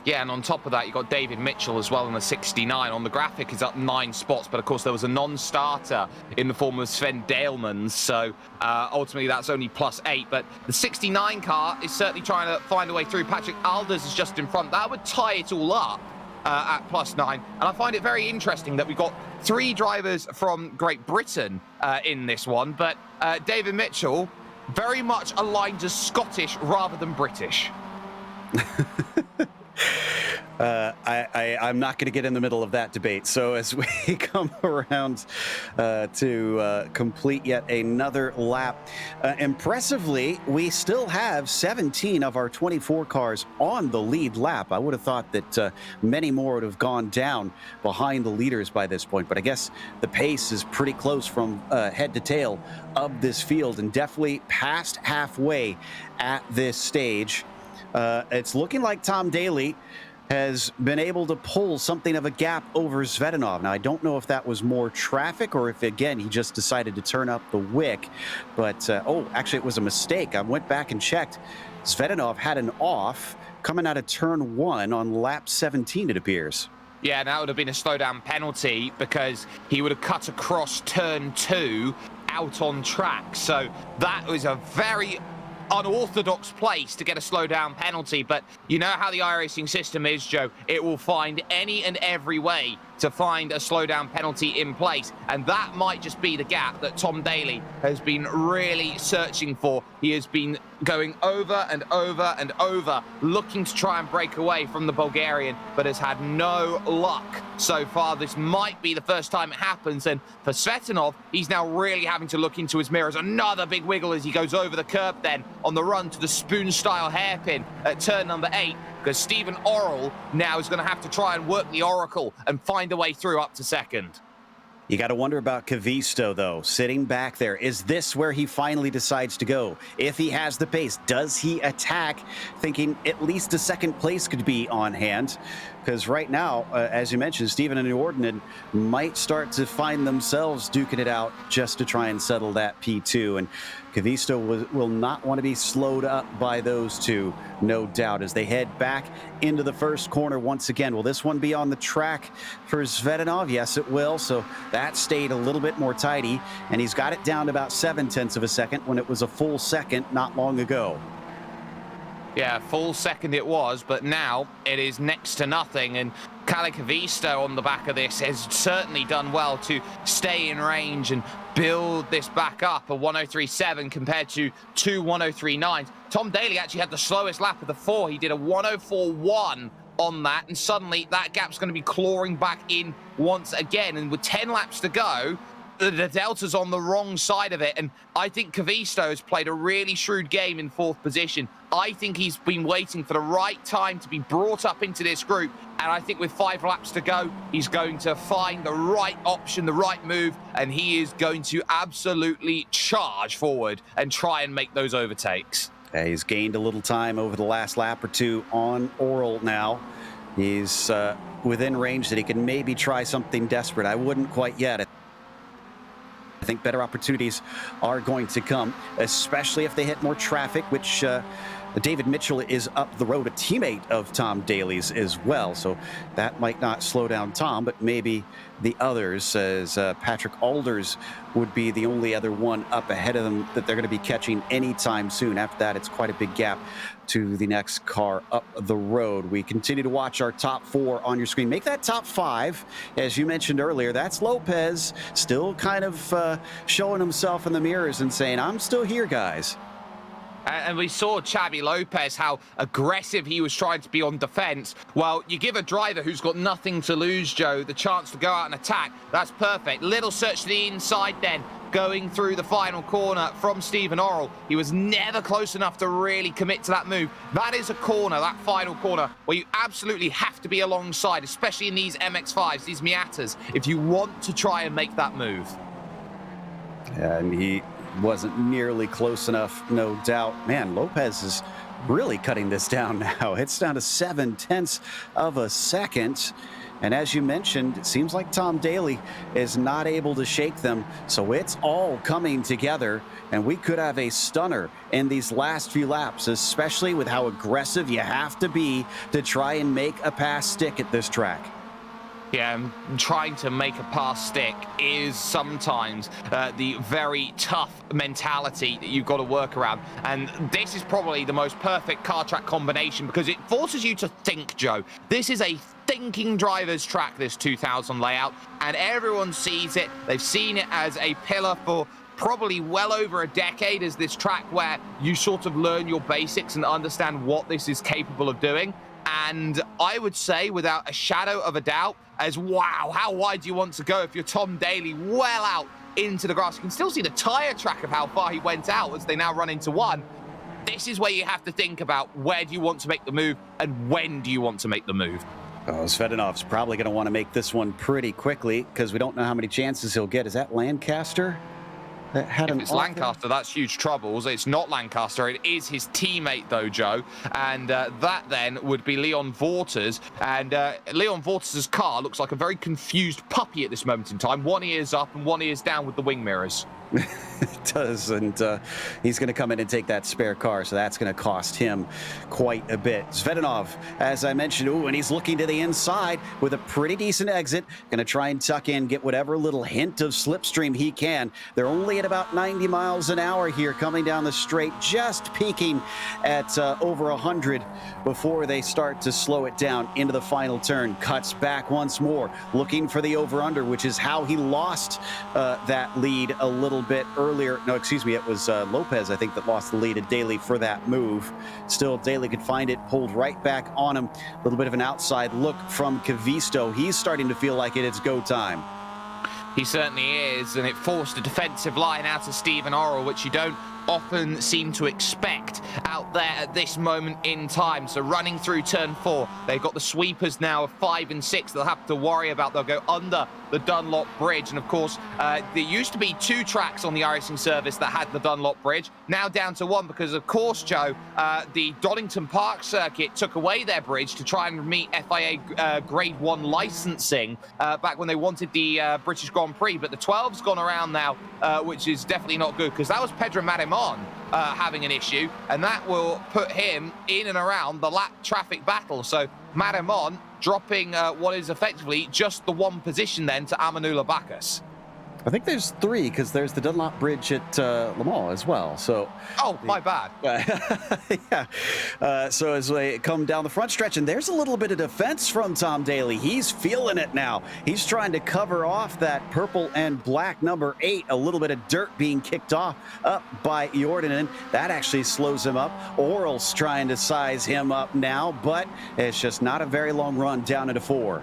Yeah, and on top of that, you've got David Mitchell as well in the 69. On the graphic, he's up 9 spots, but of course there was a non-starter in the form of Sven Dahlmans, so ultimately that's only +8. But the 69 car is certainly trying to find a way through. Patrick Alders is just in front. That would tie it all up at +9. And I find it very interesting that we've got 3 drivers from Great Britain in this one, but David Mitchell very much aligned as Scottish rather than British. I'm not going to get in the middle of that debate. So as we come around to complete yet another lap, impressively, we still have 17 of our 24 cars on the lead lap. I would have thought that many more would have gone down behind the leaders by this point, but I guess the pace is pretty close from head to tail of this field and definitely past halfway at this stage. It's looking like Tom Daly has been able to pull something of a gap over Zvetinov. Now, I don't know if that was more traffic or if, again, he just decided to turn up the wick. But, oh, actually, it was a mistake. I went back and checked. Zvetinov had an off coming out of turn 1 on lap 17, it appears. Yeah, and that would have been a slowdown penalty because he would have cut across turn 2 out on track. So that was a very unorthodox place to get a slowdown penalty, but you know how the iRacing system is, Joe. It will find any and every way to find a slowdown penalty in place, and that might just be the gap that Tom Daly has been really searching for. He has been going over and over and over, looking to try and break away from the Bulgarian, but has had no luck so far. This might be the first time it happens, and for Zvetinov, he's now really having to look into his mirrors. Another big wiggle as he goes over the curb then on the run to the spoon-style hairpin at turn number 8, because Stephen Orrell now is going to have to try and work the Oracle and find a way through up to second. You got to wonder about Kavisto, though, sitting back there. Is this where he finally decides to go? If he has the pace, does he attack, thinking at least a second place could be on hand? Because right now, as you mentioned, Steven and Ordinen might start to find themselves duking it out just to try and settle that P2. And Kavisto will not want to be slowed up by those two, no doubt, as they head back into the first corner once again. Will this one be on the track for Zvedanov? Yes, it will. So that stayed a little bit more tidy, and he's got it down to about 0.7 of a second when it was a full second not long ago. Yeah, full second it was, but now it is next to nothing. And Kalle Kavisto on the back of this has certainly done well to stay in range and build this back up. A 103.7 compared to 2 103.9s. Tom Daley actually had the slowest lap of the four. He did a 104.1 on that, and suddenly that gap's going to be clawing back in once again. And with 10 laps to go, the delta's on the wrong side of it, and I think Kavisto has played a really shrewd game in fourth position. I think he's been waiting for the right time to be brought up into this group, and I think with 5 laps to go, he's going to find the right option, the right move, and he is going to absolutely charge forward and try and make those overtakes. He's gained a little time over the last lap or two on Oral now. He's within range that he can maybe try something desperate. I wouldn't quite yet. I think better opportunities are going to come, especially if they hit more traffic, which David Mitchell is up the road, a teammate of Tom Daley's as well. So that might not slow down Tom, but maybe the others, as Patrick Alders would be the only other one up ahead of them that they're going to be catching anytime soon. After that, it's quite a big gap to the next car up the road. We continue to watch our top 4 on your screen. Make that top 5. As you mentioned earlier, that's Lopez still kind of showing himself in the mirrors and saying, I'm still here, guys. And we saw Xavi Lopez, how aggressive he was trying to be on defense. Well, you give a driver who's got nothing to lose, Joe, the chance to go out and attack. That's perfect. Little search to the inside then, going through the final corner from Stephen Orrell. He was never close enough to really commit to that move. That is a corner, that final corner, where you absolutely have to be alongside, especially in these MX-5s, these Miatas, if you want to try and make that move. And he wasn't nearly close enough, no doubt. Man, Lopez is really cutting this down now. It's down to 0.7 of a second. And as you mentioned, it seems like Tom Daley is not able to shake them. So it's all coming together, and we could have a stunner in these last few laps, especially with how aggressive you have to be to try and make a pass stick at this track. Yeah, trying to make a pass stick is sometimes the very tough mentality that you've got to work around. And this is probably the most perfect car track combination because it forces you to think, Joe. This is a thinking driver's track, this 2000 layout, and everyone sees it. They've seen it as a pillar for probably well over a decade as this track where you sort of learn your basics and understand what this is capable of doing. And I would say, without a shadow of a doubt, as wow, how wide do you want to go if you're Tom Daley well out into the grass? You can still see the tyre track of how far he went out as they now run into one. This is where you have to think about where do you want to make the move and when do you want to make the move. Oh, Svedanov's probably going to want to make this one pretty quickly because we don't know how many chances he'll get. Is that Lancaster? That had if it's Lancaster, that's huge troubles. It's not Lancaster. It is his teammate, though, Joe. And that then would be Leon Vorters. And Leon Vorters' car looks like a very confused puppy at this moment in time. One ear's up and one ear's down with the wing mirrors. It does, and he's going to come in and take that spare car, so that's going to cost him quite a bit. Zvedanov, as I mentioned, and he's looking to the inside with a pretty decent exit. Going to try and tuck in, get whatever little hint of slipstream he can. They're only at about 90 miles an hour here coming down the straight, just peaking at over 100 before they start to slow it down into the final turn. Cuts back once more, looking for the over-under, which is how he lost that lead a little bit earlier. No, excuse me, it was Lopez, I think, that lost the lead to Daley for that move. Still, Daley could find it, pulled right back on him. A little bit of an outside look from Kavisto. He's starting to feel like it's go time. He certainly is, and it forced a defensive line out of Stephen Orrell, which you don't often seem to expect out there at this moment in time. So running through turn 4, they've got the sweepers now of 5 and 6 they'll have to worry about. They'll go under the Dunlop Bridge, and of course there used to be 2 tracks on the iRacing service that had the Dunlop Bridge, now down to 1 because of course, Joe, the Donington Park circuit took away their bridge to try and meet FIA grade 1 licensing back when they wanted the British Grand Prix, but the 12's gone around now, which is definitely not good because that was Pedro Marimon having an issue, and that will put him in and around the lap traffic battle. So Marimon dropping what is effectively just the 1 position then to Amanula Bacchus. I think there's 3 because there's the Dunlop Bridge at Le Mans as well. So, my bad. yeah. So as we come down the front stretch, and there's a little bit of defense from Tom Daly. He's feeling it now. He's trying to cover off that purple and black number 8. A little bit of dirt being kicked off up by Jordanen. That actually slows him up. Oral's trying to size him up now, but it's just not a very long run down into 4.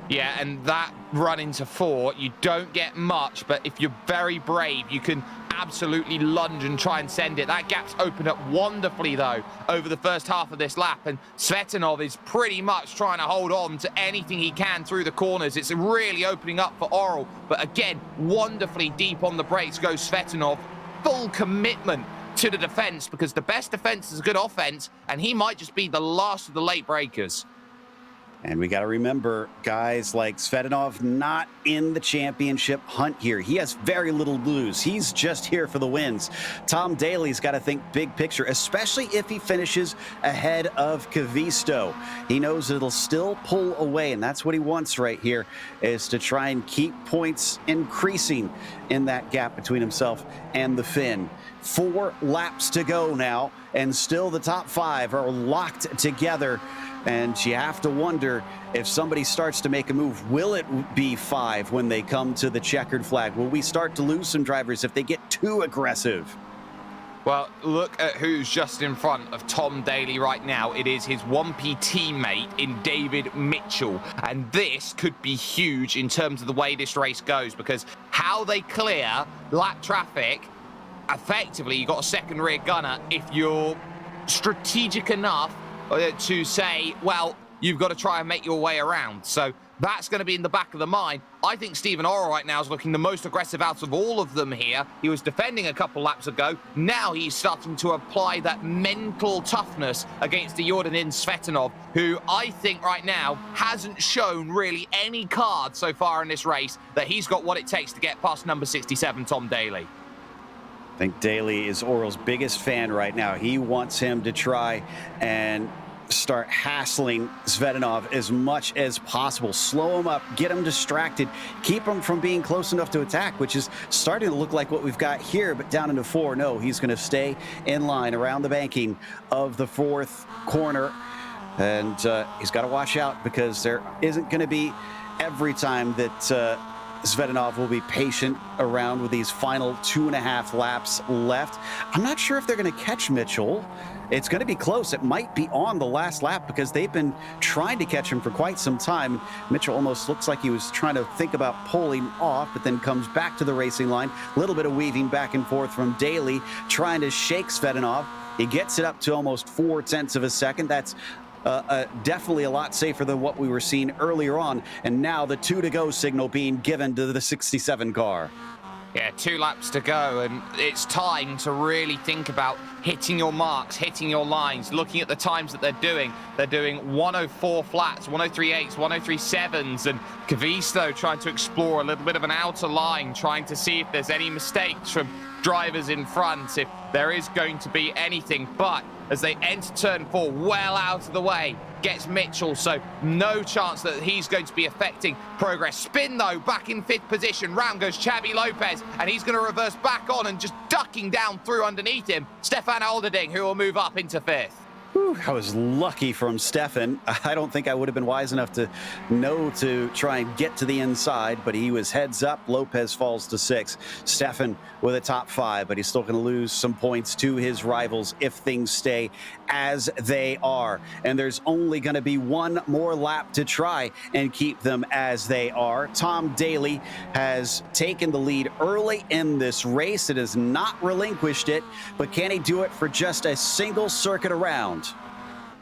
Yeah, and that run into 4, you don't get much, but if you're very brave, you can absolutely lunge and try and send it. That gap's opened up wonderfully, though, over the first half of this lap, and Svetanov is pretty much trying to hold on to anything he can through the corners. It's really opening up for Oral, but again, wonderfully deep on the brakes goes Svetanov. Full commitment to the defense, because the best defense is a good offense, and he might just be the last of the late breakers. And we got to remember, guys like Svetanov not in the championship hunt here. He has very little to lose. He's just here for the wins. Tom Daly's got to think big picture, especially if he finishes ahead of Kavisto. He knows it'll still pull away, and that's what he wants right here, is to try and keep points increasing in that gap between himself and the Finn. 4 laps to go now, and still the top 5 are locked together. And you have to wonder if somebody starts to make a move, will it be 5 when they come to the checkered flag? Will we start to lose some drivers if they get too aggressive? Well, look at who's just in front of Tom Daly right now. It is his 1P teammate in David Mitchell. And this could be huge in terms of the way this race goes, because how they clear lap traffic, effectively, you've got a second rear gunner if you're strategic enough to say, well, you've got to try and make your way around. So that's going to be in the back of the mind. I think Stephen Oral right now is looking the most aggressive out of all of them here. He was defending a couple laps ago. Now he's starting to apply that mental toughness against the Jordanen Svetanov, who I think right now hasn't shown really any cards so far in this race that he's got what it takes to get past number 67, Tom Daly. I think Daly is Oral's biggest fan right now. He wants him to try and start hassling Svetanov as much as possible. Slow him up, get him distracted, keep him from being close enough to attack, which is starting to look like what we've got here, but down into 4. No, he's going to stay in line around the banking of the 4th corner. And he's got to watch out, because there isn't going to be every time that Svetanov will be patient around with these final 2.5 laps left. I'm not sure if they're going to catch Mitchell. It's going to be close. It might be on the last lap, because they've been trying to catch him for quite some time. Mitchell almost looks like he was trying to think about pulling off, but then comes back to the racing line. A little bit of weaving back and forth from Daly, trying to shake Svetanov. He gets it up to almost 0.4 of a second. That's definitely a lot safer than what we were seeing earlier on. And now the 2 to go signal being given to the 67 car. Yeah, 2 laps to go, and it's time to really think about hitting your marks, hitting your lines, looking at the times that they're doing. They're doing 104 flats, 103.8s, 103.7s, and Kavisto trying to explore a little bit of an outer line, trying to see if there's any mistakes from drivers in front, if there is going to be anything. But as they enter turn 4, well out of the way, gets Mitchell, so no chance that he's going to be affecting progress. Spin, though, back in 5th position. Round goes Xavi Lopez, and he's going to reverse back on, and just ducking down through underneath him, Stefan Alderding, who will move up into 5th. Whew, I was lucky from Stefan. I don't think I would have been wise enough to know to try and get to the inside, but he was heads up. Lopez falls to 6. Stefan with a top 5, but he's still going to lose some points to his rivals if things stay as they are. And there's only going to be one more lap to try and keep them as they are. Tom Daly has taken the lead early in this race. It has not relinquished it, but can he do it for just a single circuit around?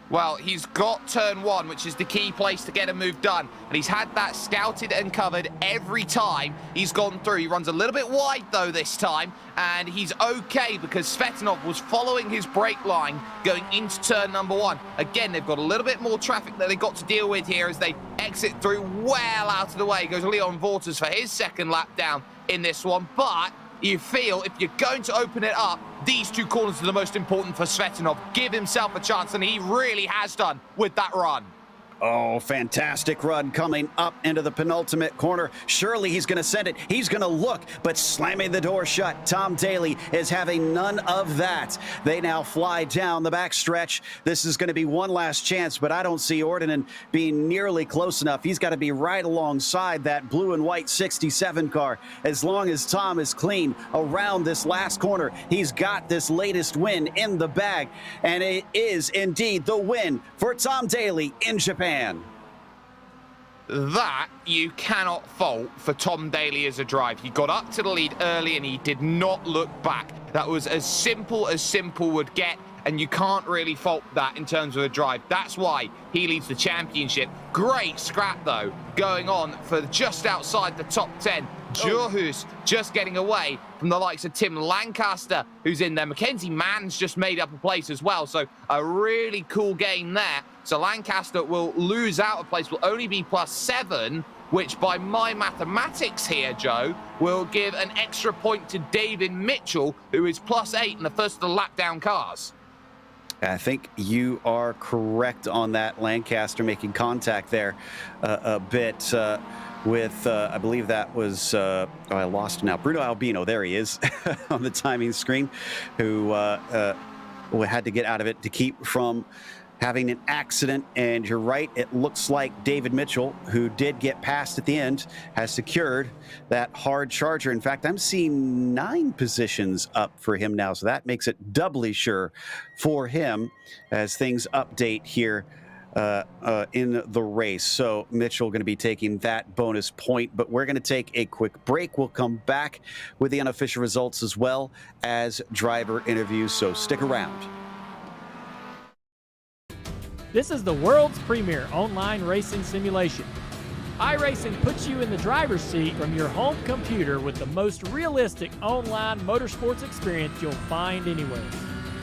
Well, he's got turn 1, which is the key place to get a move done. And he's had that scouted and covered every time he's gone through. He runs a little bit wide, though, this time. And he's okay because Svetinov was following his brake line going into turn number 1. Again, they've got a little bit more traffic that they've got to deal with here as they exit through well out of the way. Goes Leon Waters for his second lap down in this one. But you feel if you're going to open it up, these 2 corners are the most important for Svetinov. Give himself a chance, and he really has done with that run. Oh, fantastic run coming up into the penultimate corner. Surely he's going to send it. He's going to look, but slamming the door shut. Tom Daly is having none of that. They now fly down the backstretch. This is going to be one last chance, but I don't see Ordinen being nearly close enough. He's got to be right alongside that blue and white 67 car. As long as Tom is clean around this last corner, he's got this latest win in the bag. And it is indeed the win for Tom Daly in Japan. That you cannot fault for Tom Daly as a drive. He got up to the lead early and he did not look back. That was as simple would get, and you can't really fault that in terms of a drive. That's why he leads the championship. Great scrap, though, going on for just outside the top 10. Jurhus just getting away from the likes of Tim Lancaster, who's in there. Mackenzie Mann's just made up a place as well, so a really cool game there. So Lancaster will lose out a place, will only be +7, which by my mathematics here, Joe, will give an extra point to David Mitchell, who is +8 in the first of the lap down cars. I think you are correct on that. Lancaster making contact there a bit with, I believe that was, I lost him now. Bruno Albino, there he is on the timing screen, who had to get out of it to keep from having an accident. And you're right, it looks like David Mitchell, who did get past at the end, has secured that hard charger. In fact, I'm seeing 9 positions up for him now, so that makes it doubly sure for him as things update here in the race. So Mitchell going to be taking that bonus point, but we're going to take a quick break. We'll come back with the unofficial results as well as driver interviews, so stick around. This is the world's premier online racing simulation. iRacing puts you in the driver's seat from your home computer with the most realistic online motorsports experience you'll find anywhere.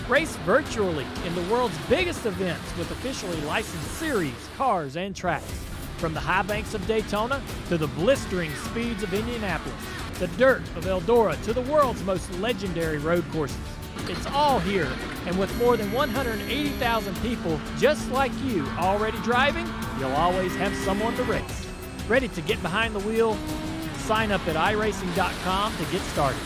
Race virtually in the world's biggest events with officially licensed series, cars, and tracks. From the high banks of Daytona to the blistering speeds of Indianapolis, the dirt of Eldora to the world's most legendary road courses. It's all here, and with more than 180,000 people just like you already driving, you'll always have someone to race. Ready to get behind the wheel? Sign up at iRacing.com to get started.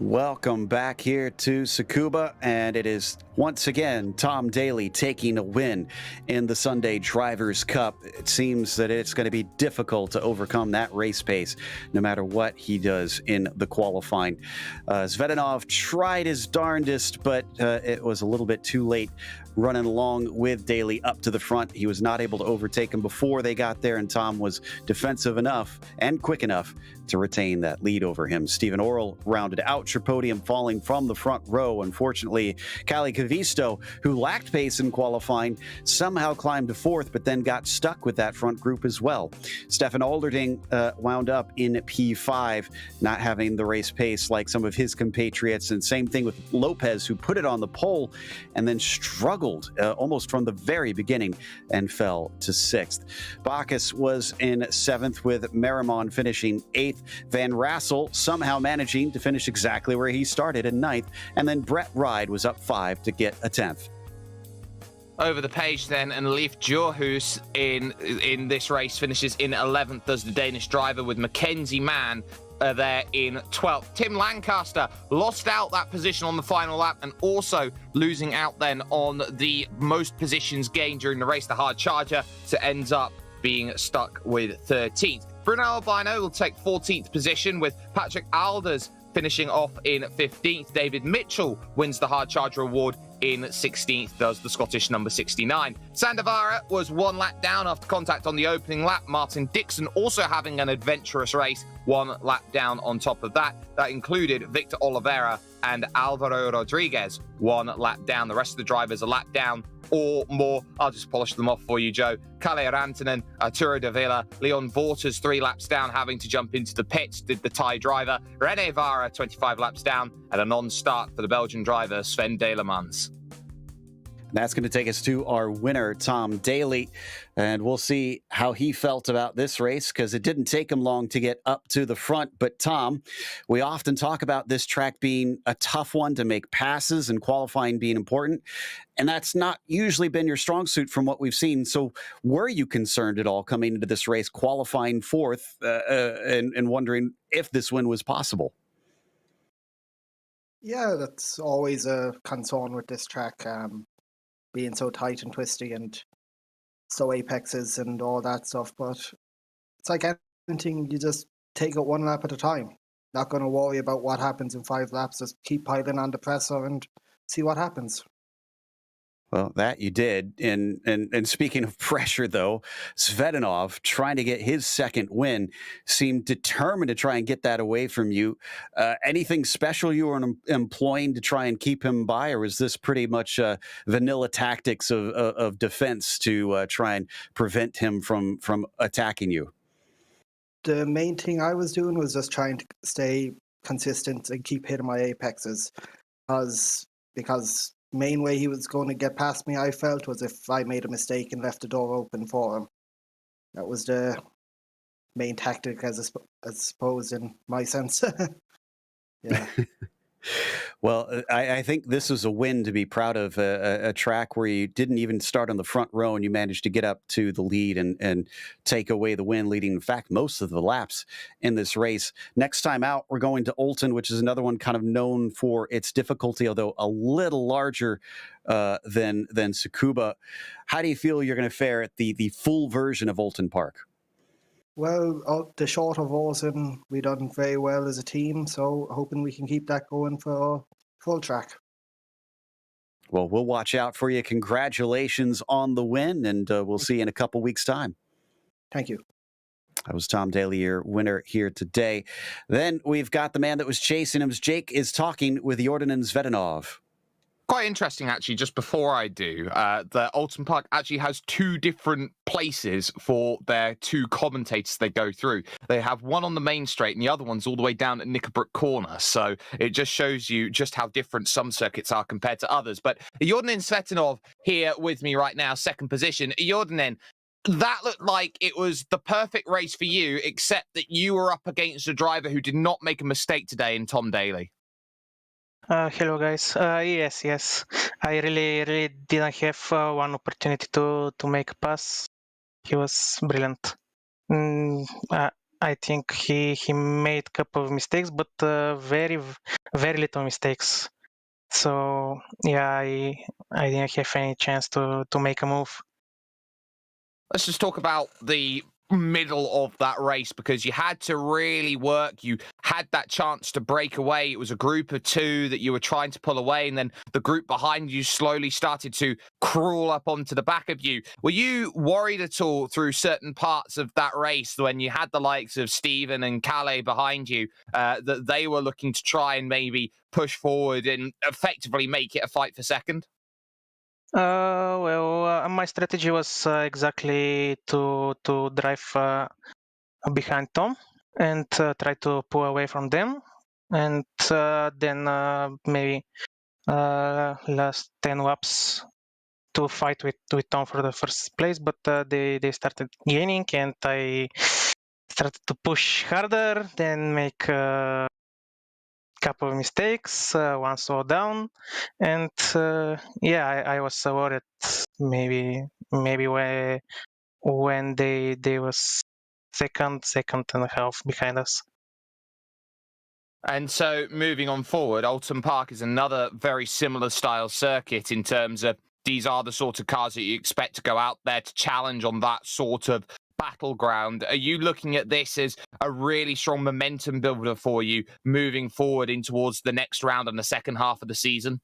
Welcome back here to Tsukuba, and it is once again Tom Daly taking a win in the Sunday Drivers' Cup. It seems that it's going to be difficult to overcome that race pace no matter what he does in the qualifying. Svetinov tried his darndest, but it was a little bit too late running along with Daly up to the front. He was not able to overtake him before they got there, and Tom was defensive enough and quick enough to retain that lead over him. Stephen Orrell rounded out your podium, falling from the front row. Unfortunately, Cali Cavisto, who lacked pace in qualifying, somehow climbed to 4th, but then got stuck with that front group as well. Stefan Alderding wound up in P5, not having the race pace like some of his compatriots, and same thing with Lopez, who put it on the pole and then struggled almost from the very beginning and fell to 6th. Bacchus was in 7th, with Merrimon finishing 8th. Van Rassel somehow managing to finish exactly where he started in 9th, and then Brett Ride was up 5 to get a 10th. Over the page then, and Leif Djurhus in this race finishes in 11th as the Danish driver, with Mackenzie Mann there in 12th. Tim Lancaster lost out that position on the final lap, and also losing out then on the most positions gained during the race, the hard charger, so ends up being stuck with 13th. Bruno Albino will take 14th position, with Patrick Alders finishing off in 15th. David Mitchell wins the hard charger award in 16th, does the Scottish number 69. Sandavara was 1 lap down after contact on the opening lap. Martin Dixon also having an adventurous race, 1 lap down on top of that. That included Victor Oliveira and Alvaro Rodriguez, 1 lap down. The rest of the drivers a lap down or more. I'll just polish them off for you, Joe. Kalle Rantanen, Arturo de Villa, Leon Vorters 3 laps down, having to jump into the pits, did the Thai driver. Rene Vara 25 laps down, and a non-start for the Belgian driver Sven Delemans. That's going to take us to our winner, Tom Daly, and we'll see how he felt about this race, because it didn't take him long to get up to the front. But Tom, we often talk about this track being a tough one to make passes and qualifying being important, and that's not usually been your strong suit from what we've seen. So were you concerned at all coming into this race, qualifying 4th, and wondering if this win was possible? Yeah, that's always a concern with this track. Being so tight and twisty and so apexes and all that stuff. But it's like anything, you just take it 1 lap at a time. Not going to worry about what happens in 5 laps. Just keep piling on the presser and see what happens. Well, that you did. And speaking of pressure, though, Svetanov, trying to get his 2nd win, seemed determined to try and get that away from you. Anything special you were employing to try and keep him by, or is this pretty much vanilla tactics of defense to try and prevent him from attacking you? The main thing I was doing was just trying to stay consistent and keep hitting my apexes, because main way he was going to get past me, I felt, was if I made a mistake and left the door open for him. That was the main tactic, as suppose, in my sense. Yeah. Well, I think this is a win to be proud of, a track where you didn't even start on the front row and you managed to get up to the lead and take away the win, leading, in fact, most of the laps in this race. Next time out, we're going to Olten, which is another one kind of known for its difficulty, although a little larger than Tsukuba. How do you feel you're going to fare at the full version of Olten Park? Well, the short of Olsen, we done very well as a team, so hoping we can keep that going for full track. Well, we'll watch out for you. Congratulations on the win, and we'll see you in a couple weeks' time. Thank you. That was Tom Daly, your winner here today. Then we've got the man that was chasing him. Jake is talking with Jordan Svetanov. Quite interesting, actually, just before I do, the Olten Park actually has 2 different places for their 2 commentators they go through. They have one on the main straight and the other one's all the way down at Knickerbrook Corner. So it just shows you just how different some circuits are compared to others. But Jordan Svetanov here with me right now, 2nd position. Jordan, that looked like it was the perfect race for you, except that you were up against a driver who did not make a mistake today in Tom Daly. Hello guys. Yes. I really didn't have one opportunity to make a pass. He was brilliant. I think he made a couple of mistakes, but very little mistakes. So yeah, I didn't have any chance to make a move. Let's just talk about the middle of that race, because you had to really work. You had that chance to break away. It was a group of 2 that you were trying to pull away, and then the group behind you slowly started to crawl up onto the back of you. Were you worried at all through certain parts of that race when you had the likes of Steven and Kalle behind you, that they were looking to try and maybe push forward and effectively make it a fight for 2nd? My strategy was exactly to drive behind Tom and try to pull away from them, and then maybe last 10 laps to fight with Tom for the first place. But they started gaining, and I started to push harder, then make couple of mistakes, one slowdown, and I was worried maybe when they was second and a half behind us. And so moving on forward, Alton Park is another very similar style circuit in terms of these are the sort of cars that you expect to go out there to challenge on that sort of battleground. Are you looking at this as a really strong momentum builder for you moving forward in towards the next round and the second half of the season?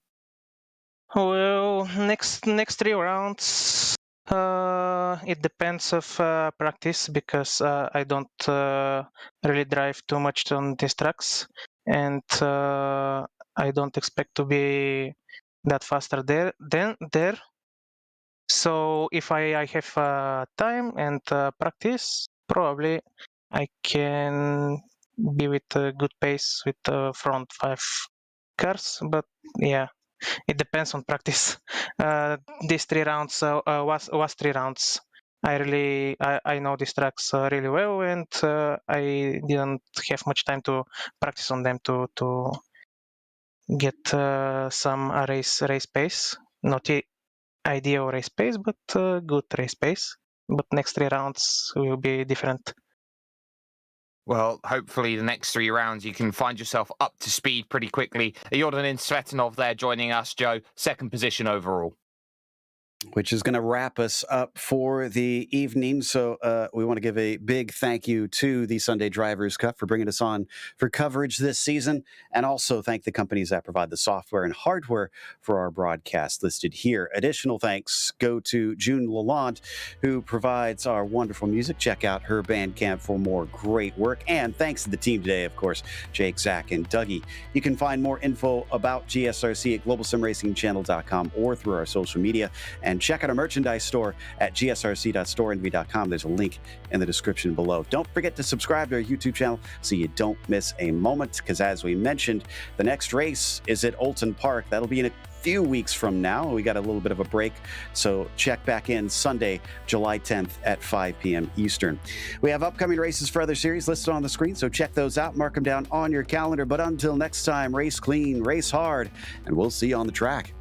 Well, next 3 rounds, it depends of practice because I don't really drive too much on these tracks, and I don't expect to be that faster there. So if I have time and practice, probably I can be with a good pace with the front 5 cars. But yeah, it depends on practice. These 3 rounds was 3 rounds. I know these tracks really well, and I didn't have much time to practice on them to get some race pace. Not ideal race pace, but good race pace. But next 3 rounds will be different. Well, hopefully the next 3 rounds you can find yourself up to speed pretty quickly. Jordan and Svetanov there joining us, Joe. Second position overall. Which is going to wrap us up for the evening. So we want to give a big thank you to the Sunday Drivers' Cup for bringing us on for coverage this season, and also thank the companies that provide the software and hardware for our broadcast listed here. Additional thanks go to June Lalonde, who provides our wonderful music. Check out her Bandcamp for more great work. And thanks to the team today, of course, Jake, Zach, and Dougie. You can find more info about GSRC at globalsimracingchannel.com or through our social media. And check out our merchandise store at gsrc.storeenvy.com. There's a link in the description below. Don't forget to subscribe to our YouTube channel so you don't miss a moment, because as we mentioned, the next race is at Alton Park. That'll be in a few weeks from now. We got a little bit of a break, so check back in Sunday, July 10th at 5 p.m. Eastern. We have upcoming races for other series listed on the screen, so check those out, mark them down on your calendar. But until next time, race clean, race hard, and we'll see you on the track.